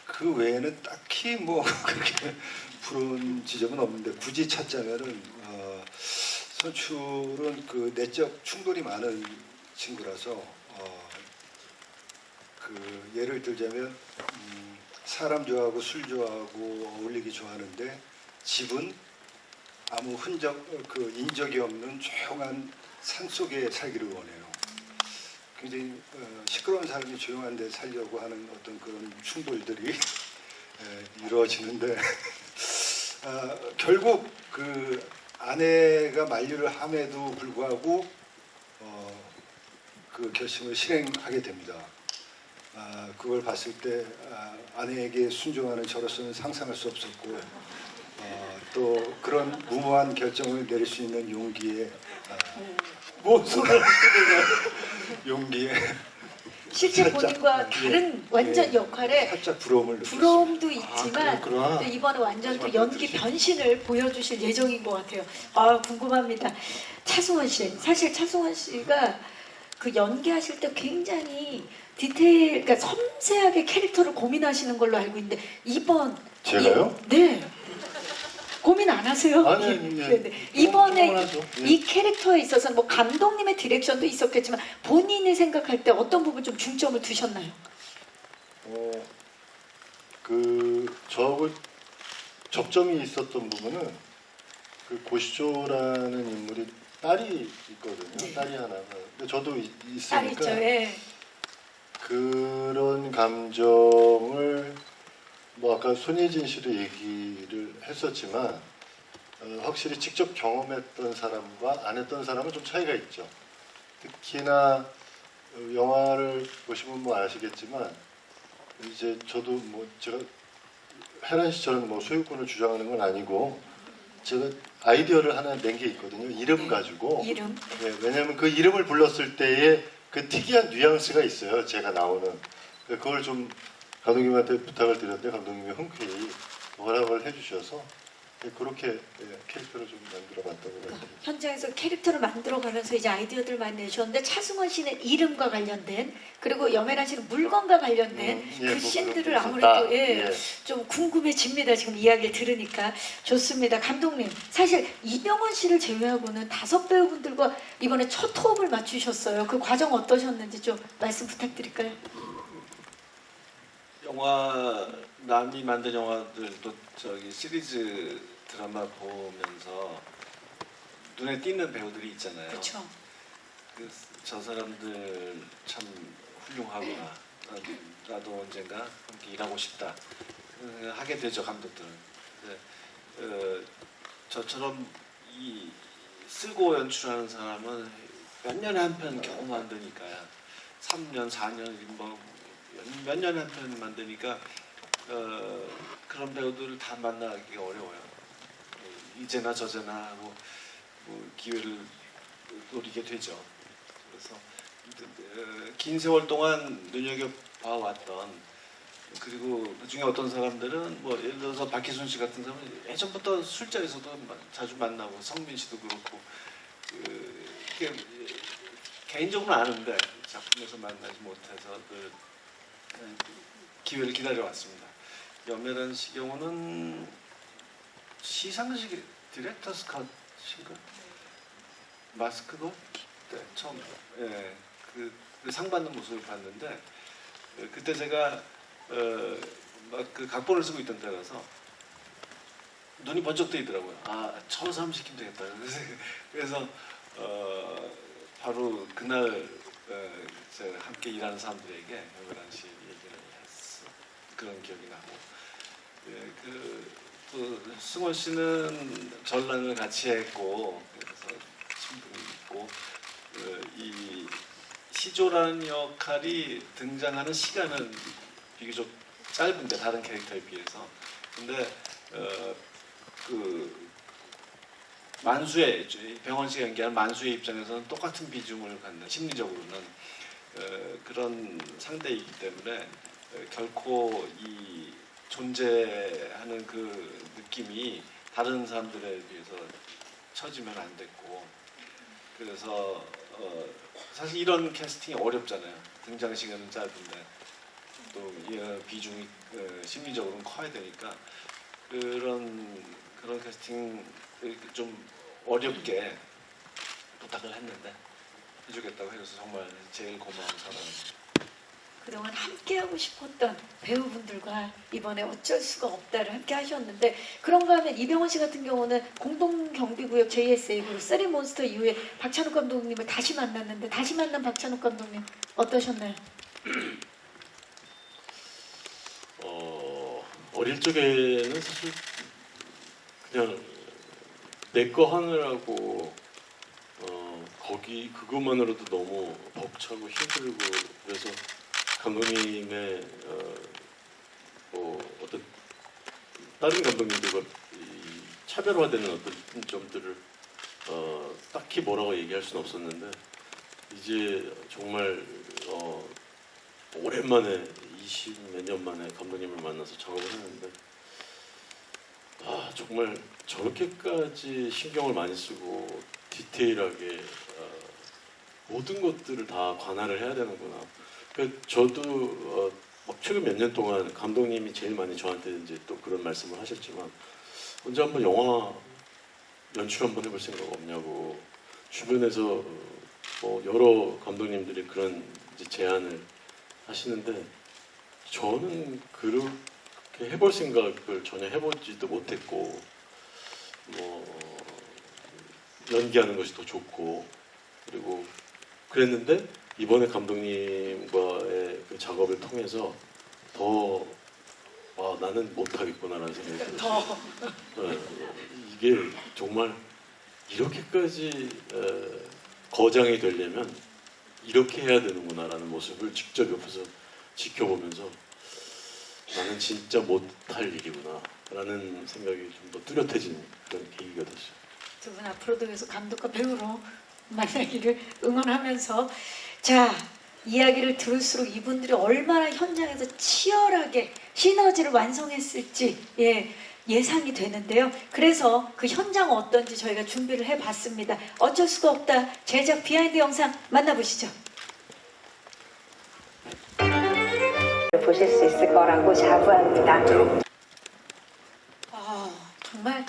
그 외에는 딱히 그렇게 부러운 지점은 없는데 굳이 찾자면은 선출은 그 내적 충돌이 많은 친구라서 예를 들자면 사람 좋아하고 술 좋아하고 어울리기 좋아하는데 집은 아무 인적이 없는 조용한 산 속에 살기를 원해요. 굉장히 시끄러운 사람이 조용한 데 살려고 하는 어떤 그런 충돌들이 이루어지는데 결국 그 아내가 만류를 함에도 불구하고 그 결심을 실행하게 됩니다. 그걸 봤을 때 아내에게 순종하는 저로서는 상상할 수 없었고 또 그런 무모한 결정을 내릴 수 있는 용기에 뭔 소리를 용기에 실제 살짝, 본인과 다른 완전 역할에 살짝 부러움을 부러움도 있지만 그렇구나. 또 이번에 완전 또 연기 변신을 보여주실 예정인 것 같아요. 궁금합니다. 차승원 씨, 사실 차승원 씨가 그 연기하실 때 굉장히 디테일, 그러니까 섬세하게 캐릭터를 고민하시는 걸로 알고 있는데 이번 제가요? 네. 고민 안 하세요? 아니, 네, 네. 이번에 충분하죠. 예. 이 캐릭터에 있어서 뭐 감독님의 디렉션도 있었겠지만 본인이 생각할 때 어떤 부분 좀 중점을 두셨나요? 저하고 접점이 있었던 부분은 그 고시조라는 인물이 딸이 있거든요. 네. 딸이 하나가. 근데 저도 딸 있으니까 있죠. 예. 그런 감정을 뭐 아까 손예진 씨도 얘기를 했었지만 확실히 직접 경험했던 사람과 안 했던 사람은 좀 차이가 있죠. 특히나 영화를 보시면 뭐 아시겠지만 이제 저도 뭐 제가 혜란 씨처럼 뭐 소유권을 주장하는 건 아니고 제가 아이디어를 하나 낸 게 있거든요. 이름 가지고. 이름. 네, 왜냐하면 그 이름을 불렀을 때의 그 특이한 뉘앙스가 있어요. 제가 나오는. 그걸 좀 감독님한테 부탁을 드렸는데 감독님이 흔쾌히 허락을 해주셔서 그렇게 캐릭터를 좀 만들어봤다고 해요. 현장에서 캐릭터를 만들어가면서 이제 아이디어들 많이 내셨는데 차승원 씨는 이름과 관련된 그리고 염혜란 씨는 물건과 관련된 예, 그 뭐 씬들을 그런 게 아무래도 있었다. 예. 좀 궁금해집니다. 지금 이야기를 들으니까 좋습니다. 감독님 사실 이병헌 씨를 제외하고는 5 배우분들과 이번에 첫 호흡을 맞추셨어요. 그 과정 어떠셨는지 좀 말씀 부탁드릴까요? 영화 남이 만든 영화들도 저기 시리즈 드라마 보면서 눈에 띄는 배우들이 있잖아요. 그렇죠. 저 사람들 참 훌륭하구나. 나도 언젠가 함께 일하고 싶다. 하게 되죠 감독들은. 저처럼 이 쓰고 연출하는 사람은 몇 년에 한 편 겨우 만드니까요. 3년, 4년 뭐 몇 년에 한 편 만드니까 그런 배우들을 다 만나기가 어려워요. 이제나 저제나 하고 뭐 기회를 노리게 되죠. 그래서 긴 세월 동안 눈여겨봐왔던 그리고 그중에 어떤 사람들은 뭐 예를 들어서 박희순 씨 같은 사람은 예전부터 술자리에서도 자주 만나고 성민 씨도 그렇고 개인적으로 아는데 작품에서 만나지 못해서 기회를 기다려왔습니다. 염혜란 씨 경우는 시상식 디렉터스 컷인가? 마스크도 네, 처음 그 상 받는 모습을 봤는데 그때 제가 막 그 각본을 쓰고 있던 때라서 눈이 번쩍 뜨이더라고요. 아, 저 사람 시키면 되겠다. 그래서 바로 그날 제가 함께 일하는 사람들에게 염혜란 씨 얘기를 했어. 그런 기억이 나고 또 승원 씨는 전랑을 같이 했고 그래서 친분이 있고 이 시조라는 역할이 등장하는 시간은 비교적 짧은데 다른 캐릭터에 비해서 근데 그 만수의 병원 씨가 연기하는 만수의 입장에서는 똑같은 비중을 갖는 심리적으로는 그런 상대이기 때문에 결코 이 존재하는 그 느낌이 다른 사람들에 비해서 처지면 안 됐고 그래서 사실 이런 캐스팅이 어렵잖아요. 등장 시간은 짧은데 또 비중이 심리적으로는 커야 되니까 그런 캐스팅 좀 어렵게 부탁을 했는데 해주겠다고 해서 정말 제일 고마운 사람입니다. 그동안 함께하고 싶었던 배우분들과 이번에 어쩔 수가 없다를 함께 하셨는데 그런가 하면 이병헌 씨 같은 경우는 공동경비구역 JSA로 쓰리몬스터 이후에 박찬욱 감독님을 다시 만났는데 다시 만난 박찬욱 감독님 어떠셨나요? 어릴 적에는 사실 그냥 내 거 하느라고 거기 그것만으로도 너무 벅차고 힘들고 그래서 감독님의 뭐 어떤 다른 감독님들과 차별화되는 어떤 점들을 딱히 뭐라고 얘기할 수는 없었는데 이제 정말 오랜만에 20몇 년 만에 감독님을 만나서 작업을 했는데 정말 저렇게까지 신경을 많이 쓰고 디테일하게 모든 것들을 다 관할을 해야 되는구나. 저도 막 최근 몇 년 동안 감독님이 제일 많이 저한테 이제 또 그런 말씀을 하셨지만 언제 한번 영화 연출 한번 해볼 생각 없냐고 주변에서 뭐 여러 감독님들이 그런 이제 제안을 하시는데 저는 그렇게 해볼 생각을 전혀 해보지도 못했고 뭐 연기하는 것이 더 좋고 그리고 그랬는데 이번에 감독님과의 그 작업을 통해서 더 나는 못하겠구나라는 생각이 들었어요. 이게 정말 이렇게까지 거장이 되려면 이렇게 해야 되는구나라는 모습을 직접 옆에서 지켜보면서 나는 진짜 못할 일이구나라는 생각이 좀 더 뚜렷해진 그런 계기가 됐어요. 두 분 앞으로도 계속 감독과 배우로 만나기를 응원하면서 자 이야기를 들을수록 이분들이 얼마나 현장에서 치열하게 시너지를 완성했을지 예상이 되는데요. 그래서 그 현장 어떤지 저희가 준비를 해봤습니다. 어쩔 수가 없다 제작 비하인드 영상 만나보시죠. 보실 수 있을 거라고 자부합니다. 정말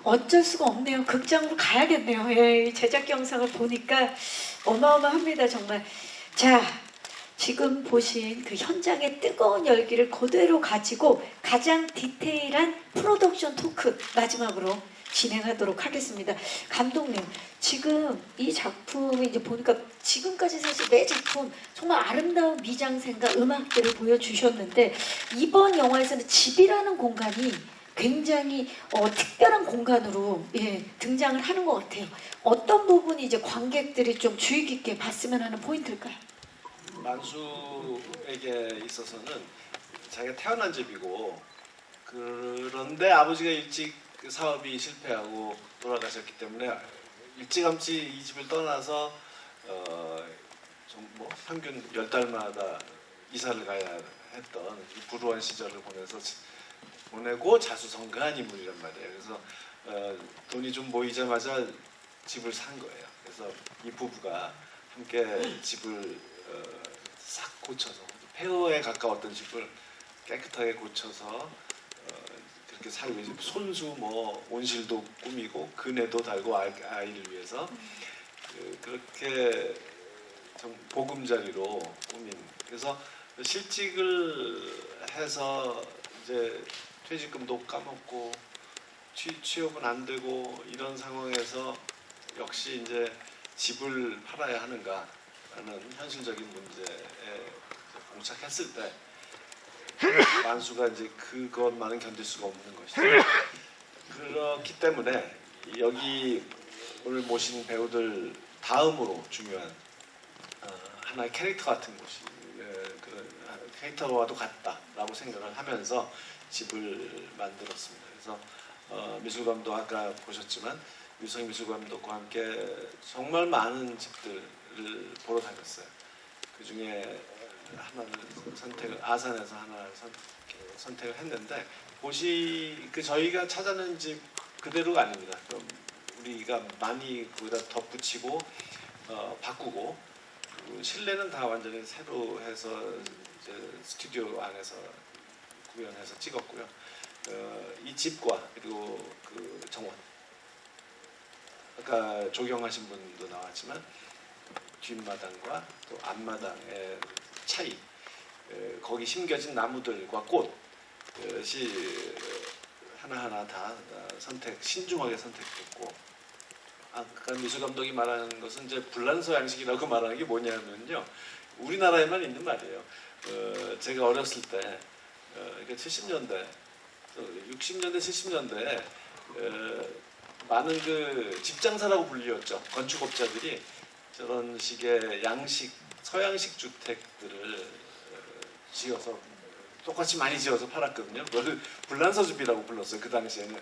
어쩔 수가 없네요. 극장으로 가야겠네요. 예, 이 제작 영상을 보니까 어마어마합니다. 정말. 자, 지금 보신 그 현장의 뜨거운 열기를 그대로 가지고 가장 디테일한 프로덕션 토크 마지막으로 진행하도록 하겠습니다. 감독님, 지금 이 작품을 이제 보니까 지금까지 사실 매 작품 정말 아름다운 미장센과 음악들을 보여주셨는데 이번 영화에서는 집이라는 공간이 굉장히 특별한 공간으로 등장을 하는 것 같아요. 어떤 부분이 이제 관객들이 좀 주의 깊게 봤으면 하는 포인트일까요? 만수에게 있어서는 자기가 태어난 집이고 그런데 아버지가 일찍 그 사업이 실패하고 돌아가셨기 때문에 일찌감치 이 집을 떠나서 좀 뭐 평균 10달마다 이사를 가야 했던 불우한 시절을 보내고 자수성가한 인물이란 말이에요. 그래서 돈이 좀 모이자마자 집을 산 거예요. 그래서 이 부부가 함께 집을 싹 고쳐서 폐허에 가까웠던 집을 깨끗하게 고쳐서 그렇게 살고 이제 손수 뭐 온실도 꾸미고 그네도 달고 아이를 위해서 그렇게 좀 보금자리로 꾸민. 그래서 실직을 해서 이제 퇴직금도 까먹고 취업은 안 되고 이런 상황에서 역시 이제 집을 팔아야 하는가라는 현실적인 문제에 봉착했을 때 만수가 이제 그것만은 견딜 수가 없는 것이죠. 그렇기 때문에 여기 오늘 모신 배우들 다음으로 중요한 하나의 캐릭터 같은 곳이 그런 캐릭터와도 같다라고 생각을 하면서 집을 만들었습니다. 그래서 미술관도 아까 보셨지만 유성 미술관도과 함께 정말 많은 집들을 보러 다녔어요. 그 중에 하나를 아산에서 하나를 선택을 했는데 저희가 찾아낸 집 그대로가 아닙니다. 그럼 우리가 많이 거기다 덧붙이고 바꾸고 실내는 다 완전히 새로 해서 이제 스튜디오 안에서 구현해서 찍었고요. 이 집과 그리고 그 정원 아까 조경하신 분도 나왔지만 뒷마당과 또 앞마당의 차이 거기 심겨진 나무들과 꽃이 하나하나 다 신중하게 선택됐고 아까 미술감독이 말하는 것은 이제 불란서 양식이라고 말하는 게 뭐냐면요. 우리나라에만 있는 말이에요. 제가 어렸을 때 그러니까 70년대, 60년대, 70년대에 많은 그 집장사라고 불리웠죠. 건축업자들이 저런 식의 서양식 주택들을 지어서 똑같이 많이 지어서 팔았거든요. 그걸 불란서 집이라고 불렀어요. 그 당시에는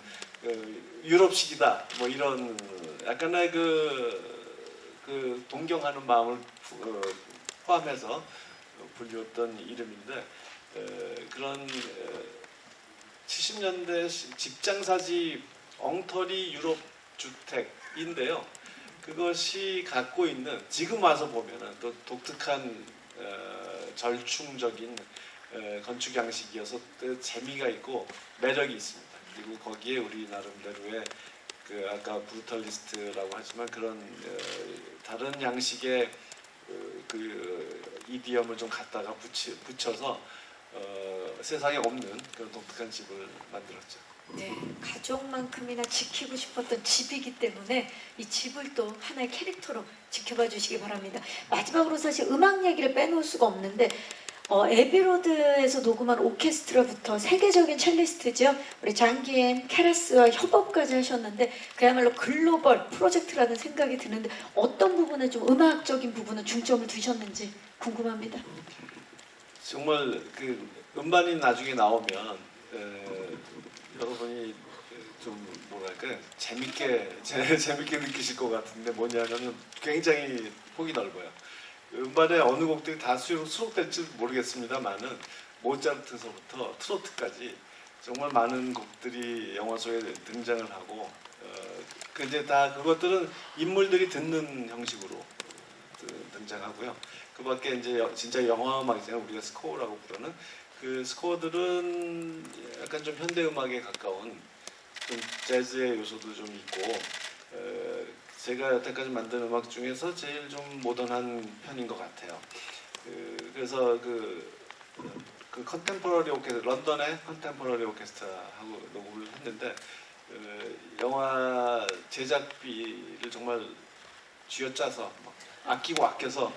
유럽식이다. 뭐 이런 약간의 그 동경하는 마음을 포함해서 불리웠던 이름인데 그런 70년대 집장사집 엉터리 유럽 주택인데요. 그것이 갖고 있는 지금 와서 보면은 또 독특한 절충적인 건축 양식이어서 또 재미가 있고 매력이 있습니다. 그리고 거기에 우리 나름대로의 그 아까 브루탈리스트라고 하지만 그런 다른 양식의 그 이디엄을 좀 갖다가 붙여서 세상에 없는 그런 독특한 집을 만들었죠. 네, 가족만큼이나 지키고 싶었던 집이기 때문에 이 집을 또 하나의 캐릭터로 지켜봐 주시기 바랍니다. 마지막으로 사실 음악 얘기를 빼놓을 수가 없는데 에비로드에서 녹음한 오케스트라부터 세계적인 첼리스트죠. 우리 장기엔 캐라스와 협업까지 하셨는데 그야말로 글로벌 프로젝트라는 생각이 드는데 어떤 부분에 좀 음악적인 부분은 중점을 두셨는지 궁금합니다. 정말 그 음반이 나중에 나오면 여러분이 좀 뭐랄까 재밌게 느끼실 것 같은데 뭐냐면은 굉장히 폭이 넓어요. 음반에 어느 곡들이 다 수록될지 모르겠습니다만은 모차르트서부터 트로트까지 정말 많은 곡들이 영화 속에 등장을 하고 근데 다 그것들은 인물들이 듣는 형식으로 등장하고요. 그밖에 이제 진짜 영화 음악이잖아요. 우리가 스코어라고 부르는 그 스코어들은 약간 좀 현대 음악에 가까운 좀 재즈의 요소도 좀 있고 제가 여태까지 만든 음악 중에서 제일 좀 모던한 편인 것 같아요. 그래서 그 컨템포러리 오케스트라 런던의 컨템포러리 오케스트라하고 녹음을 했는데 영화 제작비를 정말 쥐어짜서 막 아끼고 아껴서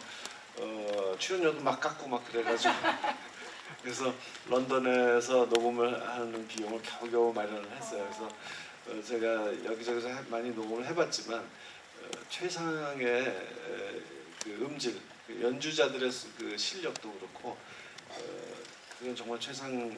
출연료도 막 깎고 막 그래가지고 그래서 런던에서 녹음을 하는 비용을 겨우겨우 마련을 했어요. 그래서 제가 여기저기서 많이 녹음을 해봤지만 최상의 그 음질, 연주자들의 그 실력도 그렇고 그건 정말 최상에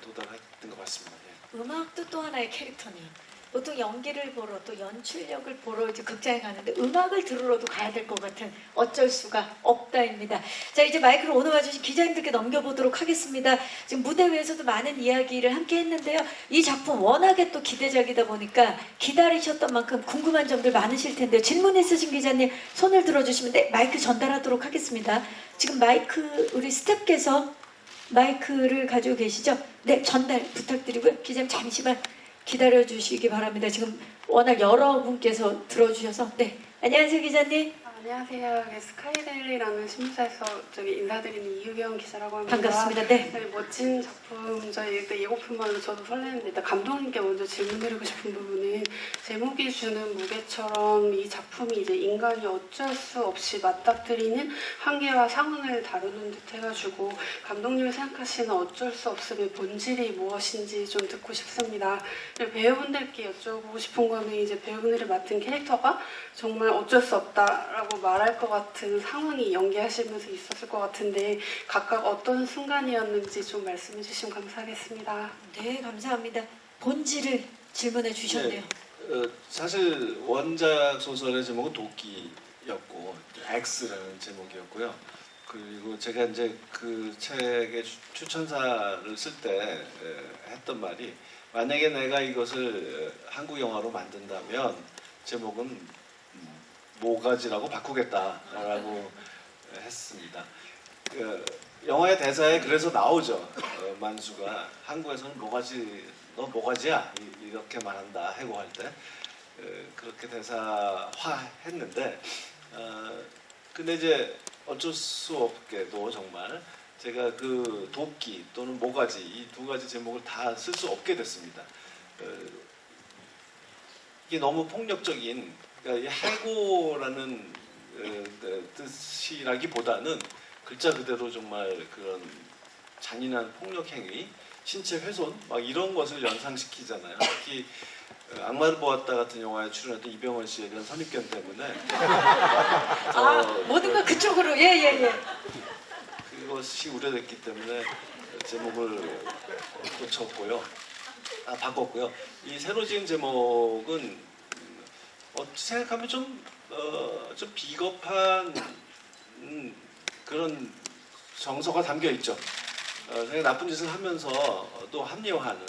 도달했던 것 같습니다. 예. 음악도 또 하나의 캐릭터네요. 보통 연기를 보러 또 연출력을 보러 이제 극장에 가는데 음악을 들으러도 가야 될 것 같은 어쩔 수가 없다입니다. 자, 이제 마이크를 오늘 와주신 기자님들께 넘겨보도록 하겠습니다. 지금 무대 위에서도 많은 이야기를 함께 했는데요. 이 작품 워낙에 또 기대작이다 보니까 기다리셨던 만큼 궁금한 점들 많으실 텐데요. 질문 있으신 기자님 손을 들어주시면 마이크 전달하도록 하겠습니다. 지금 마이크 우리 스태프께서 마이크를 가지고 계시죠? 네, 전달 부탁드리고요. 기자님 잠시만 기다려 주시기 바랍니다. 지금 워낙 여러분께서 들어주셔서 네, 안녕하세요 기자님. 안녕하세요. 스카이데일리라는 신문사에서 인사드리는 이유경 기자라고 합니다. 반갑습니다. 네. 네, 멋진 작품 저희 일단 예고편만으로 저도 설레는데 일단 감독님께 먼저 질문드리고 싶은 부분은 제목이 주는 무게처럼 이 작품이 이제 인간이 어쩔 수 없이 맞닥뜨리는 한계와 상황을 다루는 듯 해가지고 감독님이 생각하시는 어쩔 수 없음의 본질이 무엇인지 좀 듣고 싶습니다. 배우분들께 여쭤보고 싶은 거는 이제 배우분들이 맡은 캐릭터가 정말 어쩔 수 없다라고 말할 것 같은 상황이 연기하시면서 있었을 것 같은데 각각 어떤 순간이었는지 좀 말씀해 주시면 감사하겠습니다. 네, 감사합니다. 본질을 질문해 주셨네요. 네, 사실 원작 소설의 제목은 도끼였고 X라는 제목이었고요. 그리고 제가 이제 그 책의 추천사를 쓸 때 했던 말이 만약에 내가 이것을 한국 영화로 만든다면 제목은 모가지라고 바꾸겠다라고 했습니다. 영화의 대사에 그래서 나오죠. 만수가 한국에서는 모가지, 너 모가지야 이렇게 말한다 해고할 때 그렇게 대사화했는데 근데 이제 어쩔 수 없게도 정말 제가 그 도끼 또는 모가지 이 두 가지 제목을 다 쓸 수 없게 됐습니다. 이게 너무 폭력적인 그러니까 이 해고라는 뜻이라기보다는 글자 그대로 정말 그런 잔인한 폭력 행위, 신체 훼손 막 이런 것을 연상시키잖아요. 특히 악마를 보았다 같은 영화에 출연했던 이병헌 씨의 그런 선입견 때문에 모든 걸 그쪽으로 예. 그것이 우려됐기 때문에 제목을 바꿨고요. 이 새로 지은 제목은 생각하면 좀 비겁한 그런 정서가 담겨 있죠. 나쁜 짓을 하면서 또 합리화하는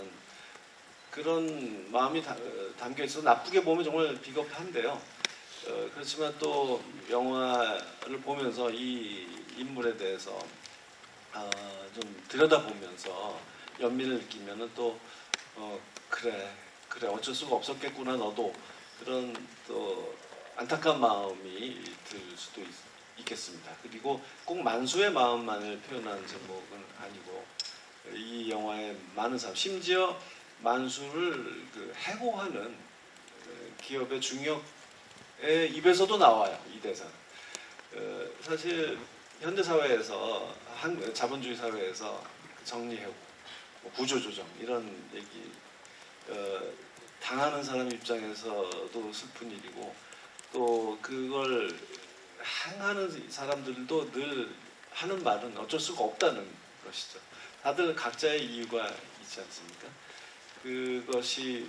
그런 마음이 담겨 있어서 나쁘게 보면 정말 비겁한데요. 그렇지만 또 영화를 보면서 이 인물에 대해서 좀 들여다보면서 연민을 느끼면은 또 그래 어쩔 수가 없었겠구나 너도 그런 또 안타까운 마음이 들 수도 있겠습니다. 그리고 꼭 만수의 마음만을 표현한 제목은 아니고 이 영화의 많은 사람 심지어 만수를 해고하는 기업의 중역의 입에서도 나와요. 이 대사는. 사실 현대 사회에서 자본주의 사회에서 정리해고, 구조조정 이런 얘기 당하는 사람 입장에서도 슬픈 일이고 또 그걸 행하는 사람들도 늘 하는 말은 어쩔 수가 없다는 것이죠. 다들 각자의 이유가 있지 않습니까? 그것이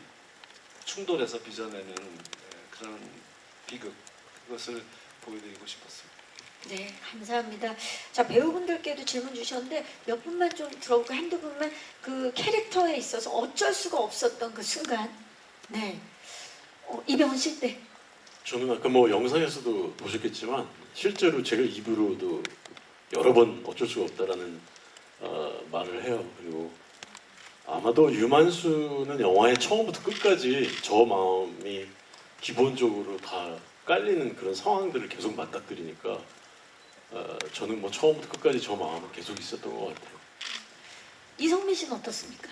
충돌해서 빚어내는 그런 비극 그것을 보여드리고 싶었습니다. 네, 감사합니다. 자, 배우분들께도 질문 주셨는데 몇 분만 좀 들어볼까? 한두 분만 그 캐릭터에 있어서 어쩔 수가 없었던 그 순간. 네. 이병헌 씨, 네. 저는 아까 뭐 영상에서도 보셨겠지만 실제로 제가 입으로도 여러 번 어쩔 수가 없다라는 말을 해요. 그리고 아마도 유만수는 영화의 처음부터 끝까지 저 마음이 기본적으로 다 깔리는 그런 상황들을 계속 맞닥뜨리니까 저는 뭐 처음부터 끝까지 저 마음은 계속 있었던 것 같아요. 이성민 씨는 어떻습니까?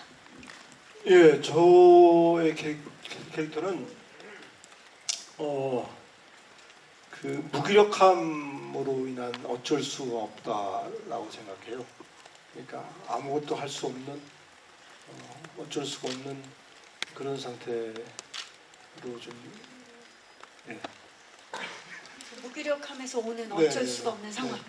예, 저의 캐릭터는 그 무기력함으로 인한 어쩔 수가 없다라고 생각해요. 그러니까 아무것도 할 수 없는 어쩔 수가 없는 그런 상태로 좀 예. 무기력함에서 오는 네, 어쩔 네, 수가 네. 없는 상황.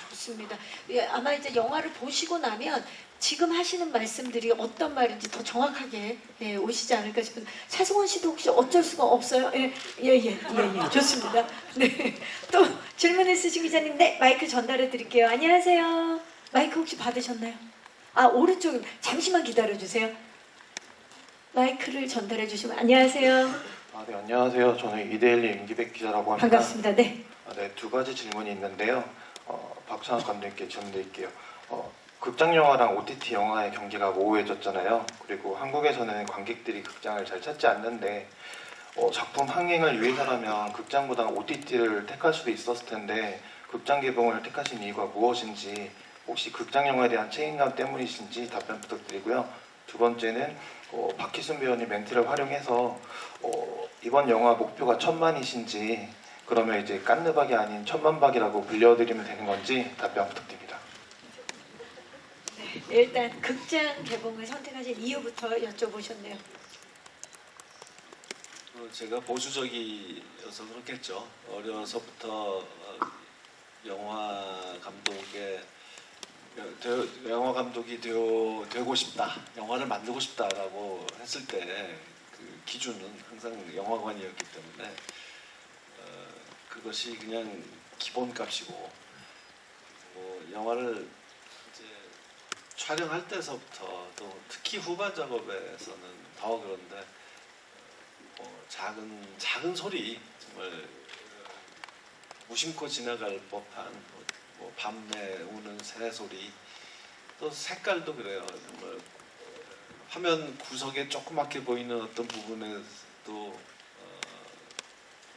좋습니다. 예, 아마 이제 영화를 보시고 나면 지금 하시는 말씀들이 어떤 말인지 더 정확하게 오시지 않을까 싶은. 차승원 씨도 혹시 어쩔 수가 없어요? 예. 좋습니다. 네. 또 질문 있으신 기자님, 네, 마이크 전달해 드릴게요. 안녕하세요. 마이크 혹시 받으셨나요? 아, 오른쪽 잠시만 기다려 주세요. 마이크를 전달해 주시면. 안녕하세요. 네, 안녕하세요. 저는 이데일리 임기백 기자라고 합니다. 반갑습니다. 네. 네, 두 가지 질문이 있는데요. 박찬욱 감독님께 질문드릴게요. 극장 영화랑 OTT 영화의 경계가 모호해졌잖아요. 그리고 한국에서는 관객들이 극장을 잘 찾지 않는데 작품 흥행을 위해서라면 극장보다 OTT를 택할 수도 있었을 텐데 극장 개봉을 택하신 이유가 무엇인지, 혹시 극장 영화에 대한 책임감 때문이신지 답변 부탁드리고요. 두 번째는 박희순 배우님 멘트를 활용해서 이번 영화 목표가 1000만이신지, 그러면 이제 깐느박이 아닌 천만박이라고 불려드리면 되는 건지 답변 부탁드립니다. 네, 일단 극장 개봉을 선택하신 이유부터 여쭤보셨네요. 제가 보수적이어서 그렇겠죠. 어려서부터 영화 감독이 되고 싶다, 영화를 만들고 싶다라고 했을 때 그 기준은 항상 영화관이었기 때문에 그것이 그냥 기본값이고, 영화를 이제 촬영할 때서부터 또 특히 후반 작업에서는 더 그런데 작은 소리, 정말 무심코 지나갈 법한 밤에 우는 새 소리, 또 색깔도 그래요. 정말 화면 구석에 조그맣게 보이는 어떤 부분에도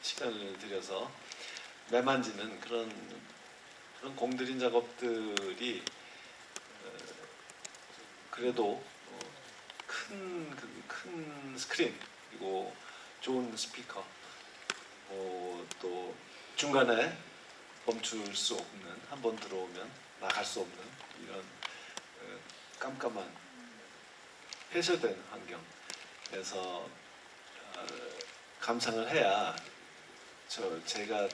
시간을 들여서 매만지는 그런 공들인 작업들이 그래도 큰 스크린, 그리고 좋은 스피커, 또 중간에 멈출 수 없는, 한번 들어오면 나갈 수 없는 이런 깜깜한 폐쇄된 환경에서 감상을 해야 제가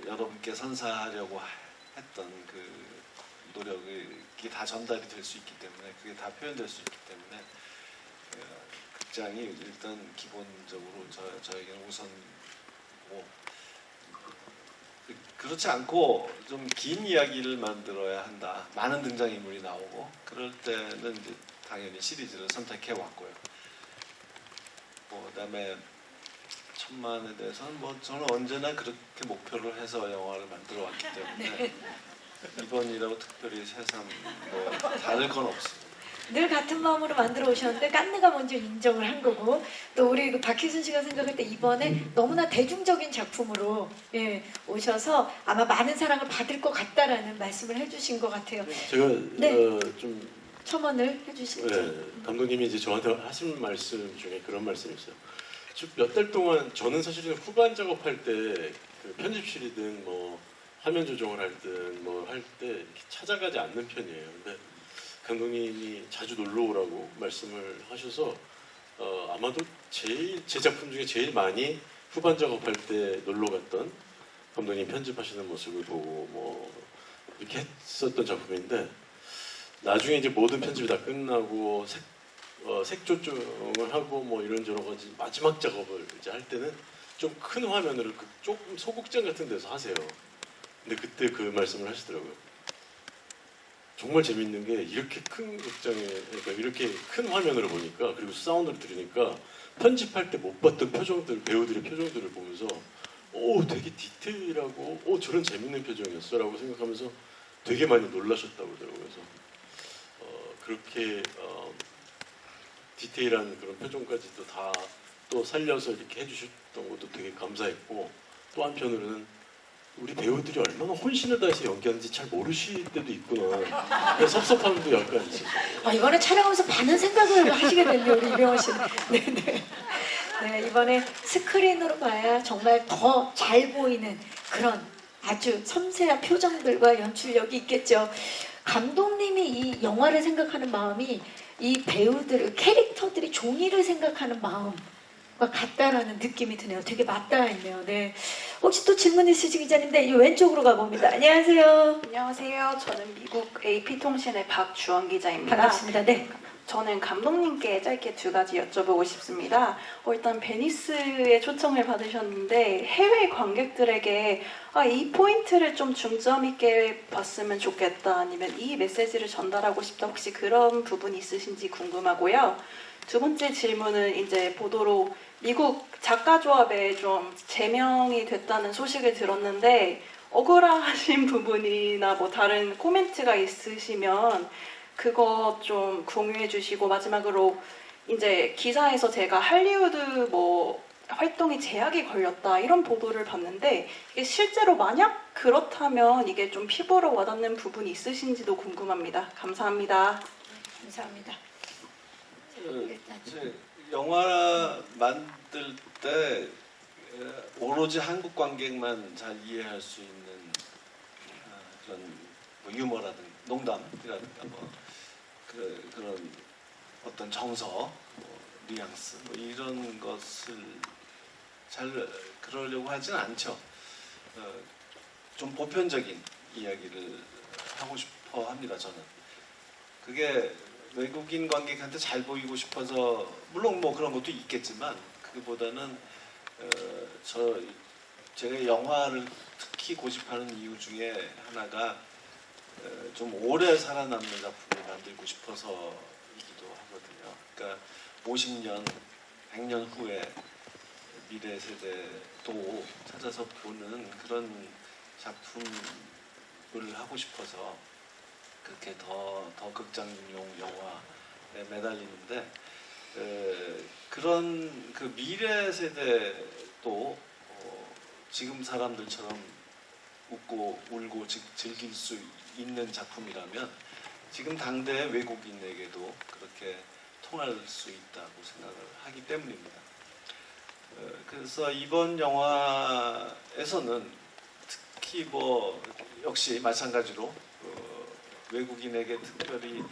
여러분께 선사하려고 했던 그 노력이 다 전달이 될 수 있기 때문에, 그게 다 표현될 수 있기 때문에 극장이 일단 기본적으로 저에게는 우선이고, 그렇지 않고 좀 긴 이야기를 만들어야 한다, 많은 등장인물이 나오고 그럴 때는 이제 당연히 시리즈를 선택해 왔고요. 그다음에 1000만에 대해서는 저는 언제나 그렇게 목표를 해서 영화를 만들어 왔기 때문에 이번이라고 특별히 새삼 뭐 다를 건 없습니다. 늘 같은 마음으로 만들어 오셨는데 깐느가 먼저 인정을 한 거고 또 우리 그 박희순 씨가 생각할 때 이번에 너무나 대중적인 작품으로 예, 오셔서 아마 많은 사랑을 받을 것 같다라는 말씀을 해주신 것 같아요. 제가 네. 좀 첨언을 해주시죠. 감독님이 이제 저한테 하신 말씀 중에 그런 말씀이 있어요. 몇 달 동안 저는 사실은 후반 작업할 때 그 편집실이든 뭐 화면 조정을 하든 뭐 할 때 이렇게 찾아가지 않는 편이에요. 근데 감독님이 자주 놀러 오라고 말씀을 하셔서 아마도 제 작품 중에 제일 많이 후반 작업할 때 놀러 갔던 감독님 편집하시는 모습을 보고 뭐 이렇게 했었던 작품인데 나중에 이제 모든 편집이 다 끝나고 색조정을 하고 뭐 이런저런 거지 마지막 작업을 이제 할 때는 좀 큰 화면으로 조금 소극장 같은 데서 하세요. 근데 그때 그 말씀을 하시더라고요. 정말 재밌는 게 이렇게 큰 극장에 그러니까 이렇게 큰 화면으로 보니까 그리고 사운드를 들으니까 편집할 때 못 봤던 표정들 배우들의 표정들을 보면서 오 되게 디테일하고 오 저런 재밌는 표정이었어라고 생각하면서 되게 많이 놀라셨다고 그러더라고요. 그래서 그렇게 디테일한 그런 표정까지도 다 또 살려서 이렇게 해주셨던 것도 되게 감사했고 또 한편으로는 우리 배우들이 얼마나 혼신을 다해서 연기하는지 잘 모르실 때도 있구나. 그래서 섭섭함도 약간 있었어요. 이번에 촬영하면서 많은 생각을 하시게 됐네요, 우리 이병헌 씨는. 네네. 네, 이번에 스크린으로 봐야 정말 더 잘 보이는 그런 아주 섬세한 표정들과 연출력이 있겠죠. 감독님이 이 영화를 생각하는 마음이 이 배우들, 캐릭터들이 종이를 생각하는 마음과 같다라는 느낌이 드네요. 되게 맞닿아 있네요. 네. 혹시 또 질문 있으신 기자님인데 이 왼쪽으로 가봅니다. 안녕하세요. 안녕하세요. 저는 미국 AP통신의 박주원 기자입니다. 반갑습니다. 네. 저는 감독님께 짧게 두 가지 여쭤보고 싶습니다. 일단 베니스에 초청을 받으셨는데 해외 관객들에게 이 포인트를 좀 중점 있게 봤으면 좋겠다 아니면 이 메시지를 전달하고 싶다 혹시 그런 부분이 있으신지 궁금하고요. 두 번째 질문은 이제 보도로 미국 작가조합에 좀 제명이 됐다는 소식을 들었는데 억울하신 부분이나 뭐 다른 코멘트가 있으시면 그거 좀 공유해 주시고 마지막으로 이제 기사에서 제가 할리우드 뭐 활동이 제약이 걸렸다 이런 보도를 봤는데 이게 실제로 만약 그렇다면 이게 좀 피부로 와닿는 부분이 있으신지도 궁금합니다. 감사합니다. 감사합니다. 이제 영화 만들 때 오로지 한국 관객만 잘 이해할 수 있는 그런 뭐 유머라든가 농담이라든가 뭐 그런 어떤 정서, 뉘앙스 뭐 이런 것을 잘 그러려고 하진 않죠. 좀 보편적인 이야기를 하고 싶어 합니다. 저는 그게 외국인 관객한테 잘 보이고 싶어서 물론 뭐 그런 것도 있겠지만 그보다는 제가 영화를 특히 고집하는 이유 중에 하나가 좀 오래 살아남는 작품을 만들고 싶어서이기도 하거든요. 그러니까 50년, 100년 후에 미래 세대도 찾아서 보는 그런 작품을 하고 싶어서 그렇게 더 극장용 영화에 매달리는데 그런 그 미래 세대도 지금 사람들처럼 웃고 울고 즐길 수 있는 작품이라면 지금 당대 외국인에게도 그렇게 통할 수 있다고 생각을 하기 때문입니다. 그래서 이번 영화에서는 특히 뭐 역시 마찬가지로 외국인에게 특별히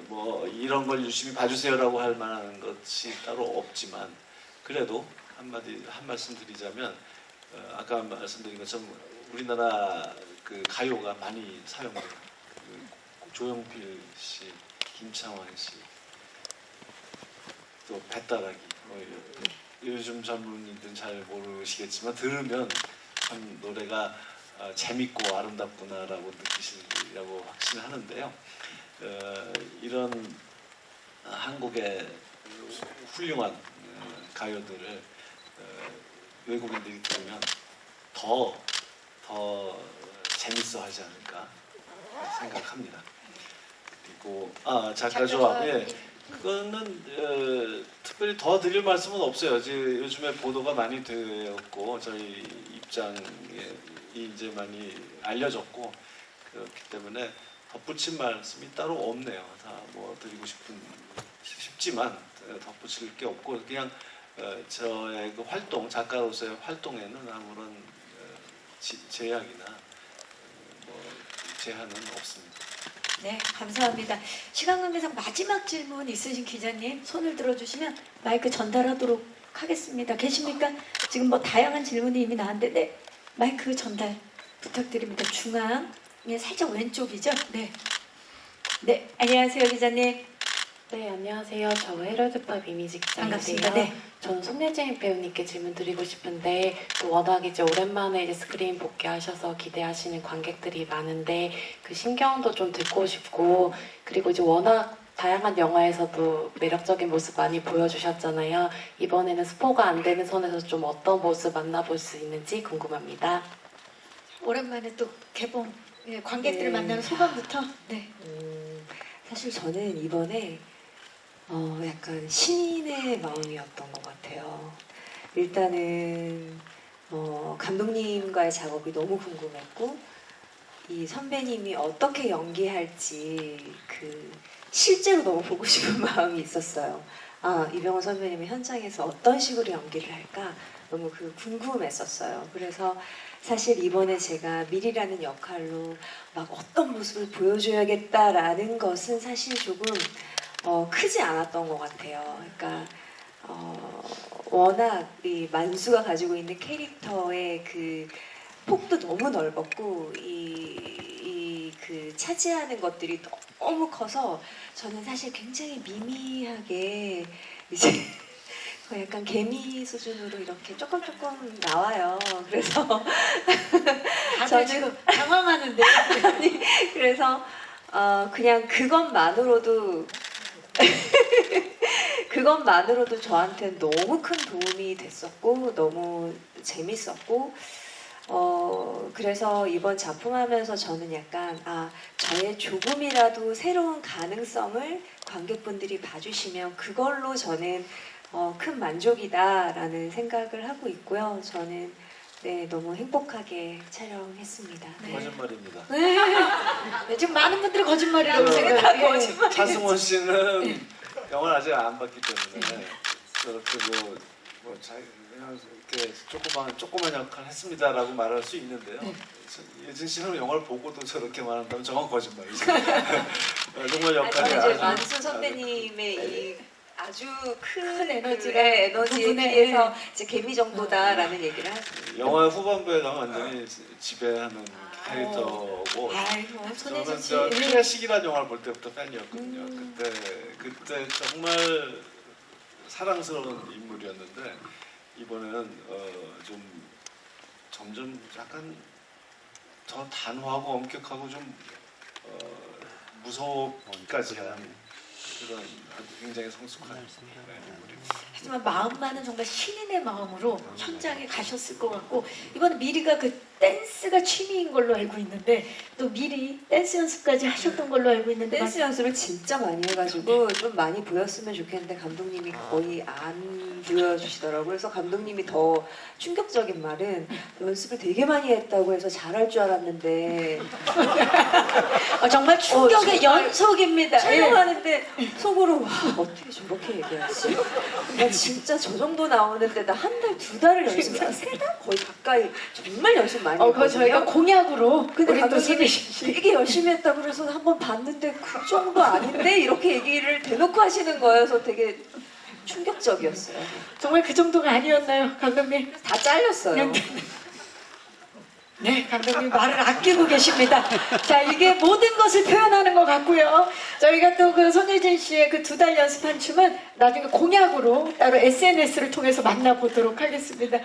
뭐 이런 걸 유심히 봐주세요라고 할 만한 것이 따로 없지만 그래도 한 말씀 드리자면 아까 말씀드린 것처럼 우리나라 그 가요가 많이 사용돼요. 조용필 씨, 김창완 씨, 또 배따라기. 요즘 젊은이들은 잘 모르시겠지만 들으면 참 노래가 재밌고 아름답구나라고 느끼시리라고 확신하는데요. 이런 한국의 훌륭한 가요들을 외국인들이 들으면 더 재밌어 하지 않을까 생각합니다. 그리고 작가 조합, 예, 그거는 특별히 더 드릴 말씀은 없어요. 요즘에 보도가 많이 되었고 저희 입장이 이제 많이 알려졌고 그렇기 때문에 덧붙인 말씀이 따로 없네요. 다 뭐 드리고 싶지만 덧붙일 게 없고 그냥 저의 그 활동, 작가로서의 활동에는 아무런 제약이나 뭐 제한은 없습니다. 네, 감사합니다. 시간 관계상 마지막 질문 있으신 기자님 손을 들어주시면 마이크 전달하도록 하겠습니다. 계십니까? 지금 뭐 다양한 질문이 이미 나왔는데 네, 마이크 전달 부탁드립니다. 중앙에 살짝 왼쪽이죠? 네. 네, 안녕하세요 기자님. 네, 안녕하세요. 저 헤럴드팝 이미지 기자인데요. 반갑습니다. 네. 저는 손예진 배우님께 질문 드리고 싶은데 또 워낙 이제 오랜만에 이제 스크린 복귀하셔서 기대하시는 관객들이 많은데 그 심경도 좀 듣고 싶고 그리고 이제 워낙 다양한 영화에서도 매력적인 모습 많이 보여주셨잖아요. 이번에는 스포가 안 되는 선에서 좀 어떤 모습 만나볼 수 있는지 궁금합니다. 오랜만에 또 개봉 관객들을 네. 만나는 소감부터. 네. 사실 저는 이번에 약간 신인의 마음이었던 것 같아요. 일단은 감독님과의 작업이 너무 궁금했고 이 선배님이 어떻게 연기할지 실제로 너무 보고 싶은 마음이 있었어요. 이병헌 선배님이 현장에서 어떤 식으로 연기를 할까 너무 궁금했었어요. 그래서 사실 이번에 제가 밀이라는 역할로 막 어떤 모습을 보여줘야겠다라는 것은 사실 조금 크지 않았던 것 같아요. 그러니까 워낙 이 만수가 가지고 있는 캐릭터의 그 폭도 너무 넓었고 차지하는 것들이 너무 커서 저는 사실 굉장히 미미하게 이제 약간 개미 수준으로 이렇게 조금 나와요. 그래서 다들 지금 당황하는데. 아니, 그래서 그냥 그것만으로도 저한테 너무 큰 도움이 됐었고 너무 재밌었고 그래서 이번 작품 하면서 저는 약간 저의 조금이라도 새로운 가능성을 관객분들이 봐주시면 그걸로 저는 큰 만족이다라는 생각을 하고 있고요. 저는 너무 행복하게 촬영했습니다. 거짓말입니다. 네, 지금 많은 분들이 거짓말이라고 생각해요. 차승원 씨는 영화를 아직 안 봤기 때문에 저렇게 그냥 이렇게 조그만 역할 했습니다라고 말할 수 있는데요. 예진 씨는 영화를 보고도 저렇게 말한다면 정확 거짓말이죠. 정말 역할이 저는 이제 아주 만수 선배님의 이 아주 큰 에너지에 비해서 이제 개미 정도다라는 얘기를 하죠. 영화 후반부에 가면 완전히 지배하는 캐릭터고 아이고, 손예진 저는 씨. 저 클래식이라는 영화를 볼 때부터 팬이었거든요. 그때 정말 사랑스러운 인물이었는데 이번에는 좀 점점 약간 더 단호하고 엄격하고 좀 무서워까지 한 그런 아주 굉장히 성숙한 인물입니다. 하지만 마음만은 정말 신인의 마음으로 현장에 가셨을 것 같고 이번에 미리가 댄스가 취미인 걸로 알고 있는데 또 미리 댄스 연습까지 하셨던 걸로 알고 있는데 댄스 연습을 진짜 많이 해가지고 좀 많이 보였으면 좋겠는데 감독님이 거의 안 보여주시더라고요. 그래서 감독님이 더 충격적인 말은 연습을 되게 많이 했다고 해서 잘할 줄 알았는데 정말 충격의 연속입니다. 촬영하는데 속으로 와 어떻게 저렇게 얘기하지? 나 진짜 저 정도 나오는데 나 한 달, 두 달을 연습을 세 달? 거의 가까이 정말 연습 많이 했거든요. 그거 저희가 공약으로 근데 우리 또 감독님이 되게 열심히 했다고 그래서 한번 봤는데 그 정도 아닌데 이렇게 얘기를 대놓고 하시는 거예요. 그래서 되게 충격적이었어요. 정말 그 정도가 아니었나요, 감독님? 다 잘렸어요. 네, 감독님 말을 아끼고 계십니다. 자, 이게 모든 것을 표현하는 것 같고요. 저희가 또 손예진 씨의 2달 연습한 춤은 나중에 공약으로 따로 SNS를 통해서 만나보도록 하겠습니다.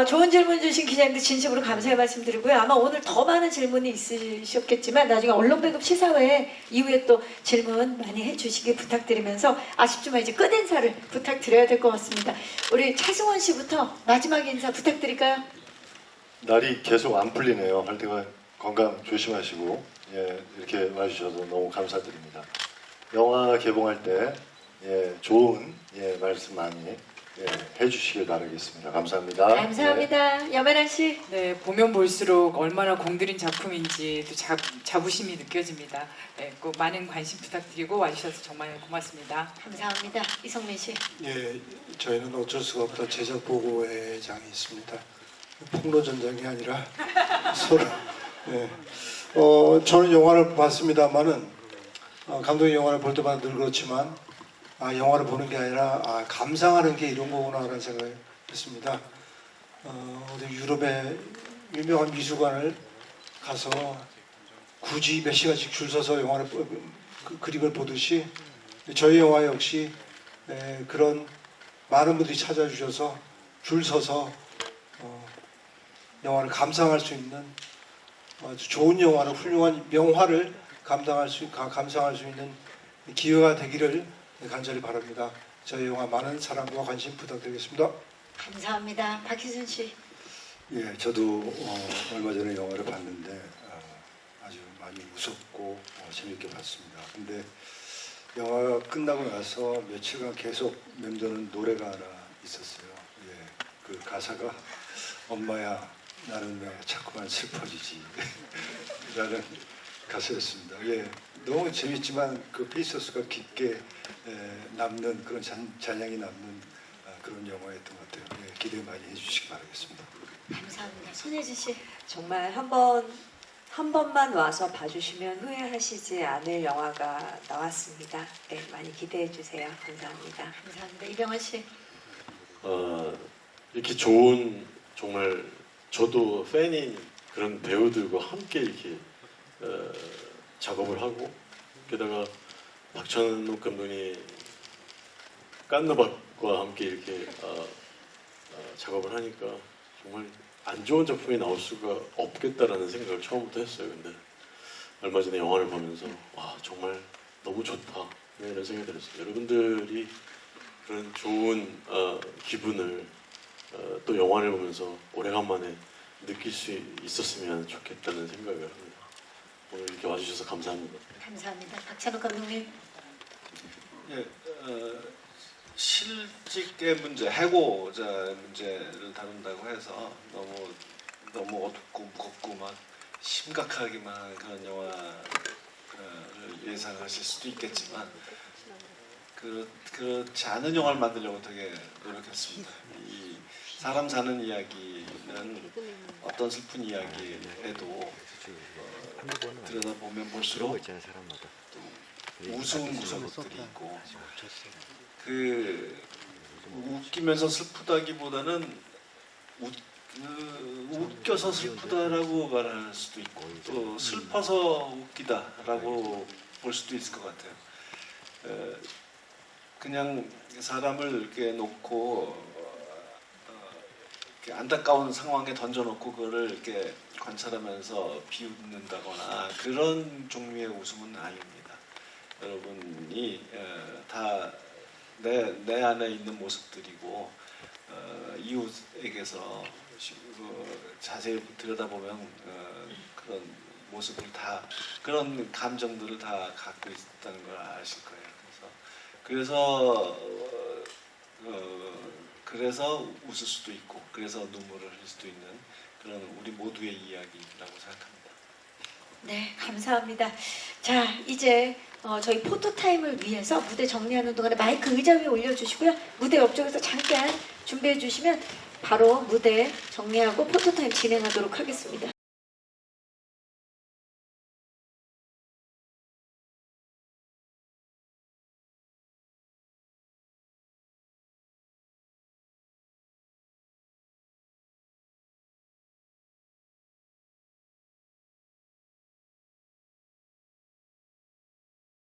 좋은 질문 주신 기자님들 진심으로 감사의 말씀드리고요. 아마 오늘 더 많은 질문이 있으셨겠지만 나중에 언론배급 시사회 이후에 또 질문 많이 해주시기 부탁드리면서 아쉽지만 이제 끝인사를 부탁드려야 될 것 같습니다. 우리 차승원 씨부터 마지막 인사 부탁드릴까요? 날이 계속 안 풀리네요. 할 때가 건강 조심하시고 이렇게 와주셔서 너무 감사드립니다. 영화 개봉할 때 좋은 말씀 많이 해주시길 바라겠습니다. 감사합니다. 감사합니다. 여면한 씨. 네, 보면 볼수록 얼마나 공들인 작품인지 또 자부심이 느껴집니다. 네, 꼭 많은 관심 부탁드리고 와주셔서 정말 고맙습니다. 감사합니다. 이성민 씨. 예, 저희는 어쩔 수가 없다 제작 보고회장이 있습니다. 폭로 전장이 아니라 서로. 저는 영화를 봤습니다만은 감독이 영화를 볼 때마다 늘 그렇지만 영화를 보는 게 아니라 감상하는 게 이런 거구나라는 생각을 했습니다. 어디 유럽의 유명한 미술관을 가서 굳이 몇 시간씩 줄 서서 영화를 그림을 보듯이 저희 영화 역시 그런 많은 분들이 찾아주셔서 줄 서서 영화를 감상할 수 있는 아주 좋은 영화를 훌륭한 명화를 감상할 수 있는 기회가 되기를 간절히 바랍니다. 저희 영화 많은 사랑과 관심 부탁드리겠습니다. 감사합니다. 박희순 씨. 예, 저도 얼마 전에 영화를 봤는데 아주 많이 웃었고 재밌게 봤습니다. 근데 영화가 끝나고 나서 며칠간 계속 맴도는 노래가 하나 있었어요. 예, 그 가사가 엄마야 나는 왜 자꾸만 슬퍼지지 라는 가사였습니다. 예, 너무 재밌지만 그 페이소스가 깊게 남는 그런 잔향이 남는 그런 영화였던 것 같아요. 예, 기대 많이 해주시기 바라겠습니다. 감사합니다. 손예진 씨. 정말 한 번만 와서 봐주시면 후회하시지 않을 영화가 나왔습니다. 네, 많이 기대해 주세요. 감사합니다. 감사합니다. 이병헌 씨. 이렇게 좋은 정말 저도 팬인 그런 배우들과 함께 이렇게 작업을 하고 게다가 박찬욱 감독이 깐느박과 함께 이렇게 작업을 하니까 정말 안 좋은 작품이 나올 수가 없겠다라는 생각을 처음부터 했어요. 근데 얼마 전에 영화를 보면서 와 정말 너무 좋다 이런 생각이 들었어요. 여러분들이 그런 좋은 기분을 또 영화를 보면서 오래간만에 느낄 수 있었으면 좋겠다는 생각을 합니다. 오늘 이렇게 와주셔서 감사합니다. 감사합니다. 박찬욱 감독님. 예, 실직의 문제, 해고자 문제를 다룬다고 해서 너무 어둡고 무겁고 막 심각하기만 한 그런 영화를 예상하실 수도 있겠지만 그렇지 않은 영화를 만들려고 되게 노력했습니다. 이 사람 사는 이야기는 어떤 슬픈 이야기에도 들여다보면 볼수록 우스운 것들이 있고 웃기면서 슬프다기보다는 웃겨서 슬프다라고 말할 수도 있고 또 슬퍼서 웃기다라고 볼 수도 있을 것 같아요. 그냥 사람을 이렇게 놓고 이렇게 안타까운 상황에 던져놓고 그거를 이렇게 관찰하면서 비웃는다거나 그런 종류의 웃음은 아닙니다. 여러분이 다 내 안에 있는 모습들이고 이웃에게서 자세히 들여다보면 그런 모습을 다 그런 감정들을 다 갖고 있다는 걸 아실 거예요. 그래서 웃을 수도 있고 그래서 눈물을 흘릴 수도 있는 그런 우리 모두의 이야기라고 생각합니다. 네, 감사합니다. 자, 이제 저희 포토타임을 위해서 무대 정리하는 동안에 마이크 의자 위에 올려주시고요. 무대 옆쪽에서 잠깐 준비해 주시면 바로 무대 정리하고 포토타임 진행하도록 하겠습니다.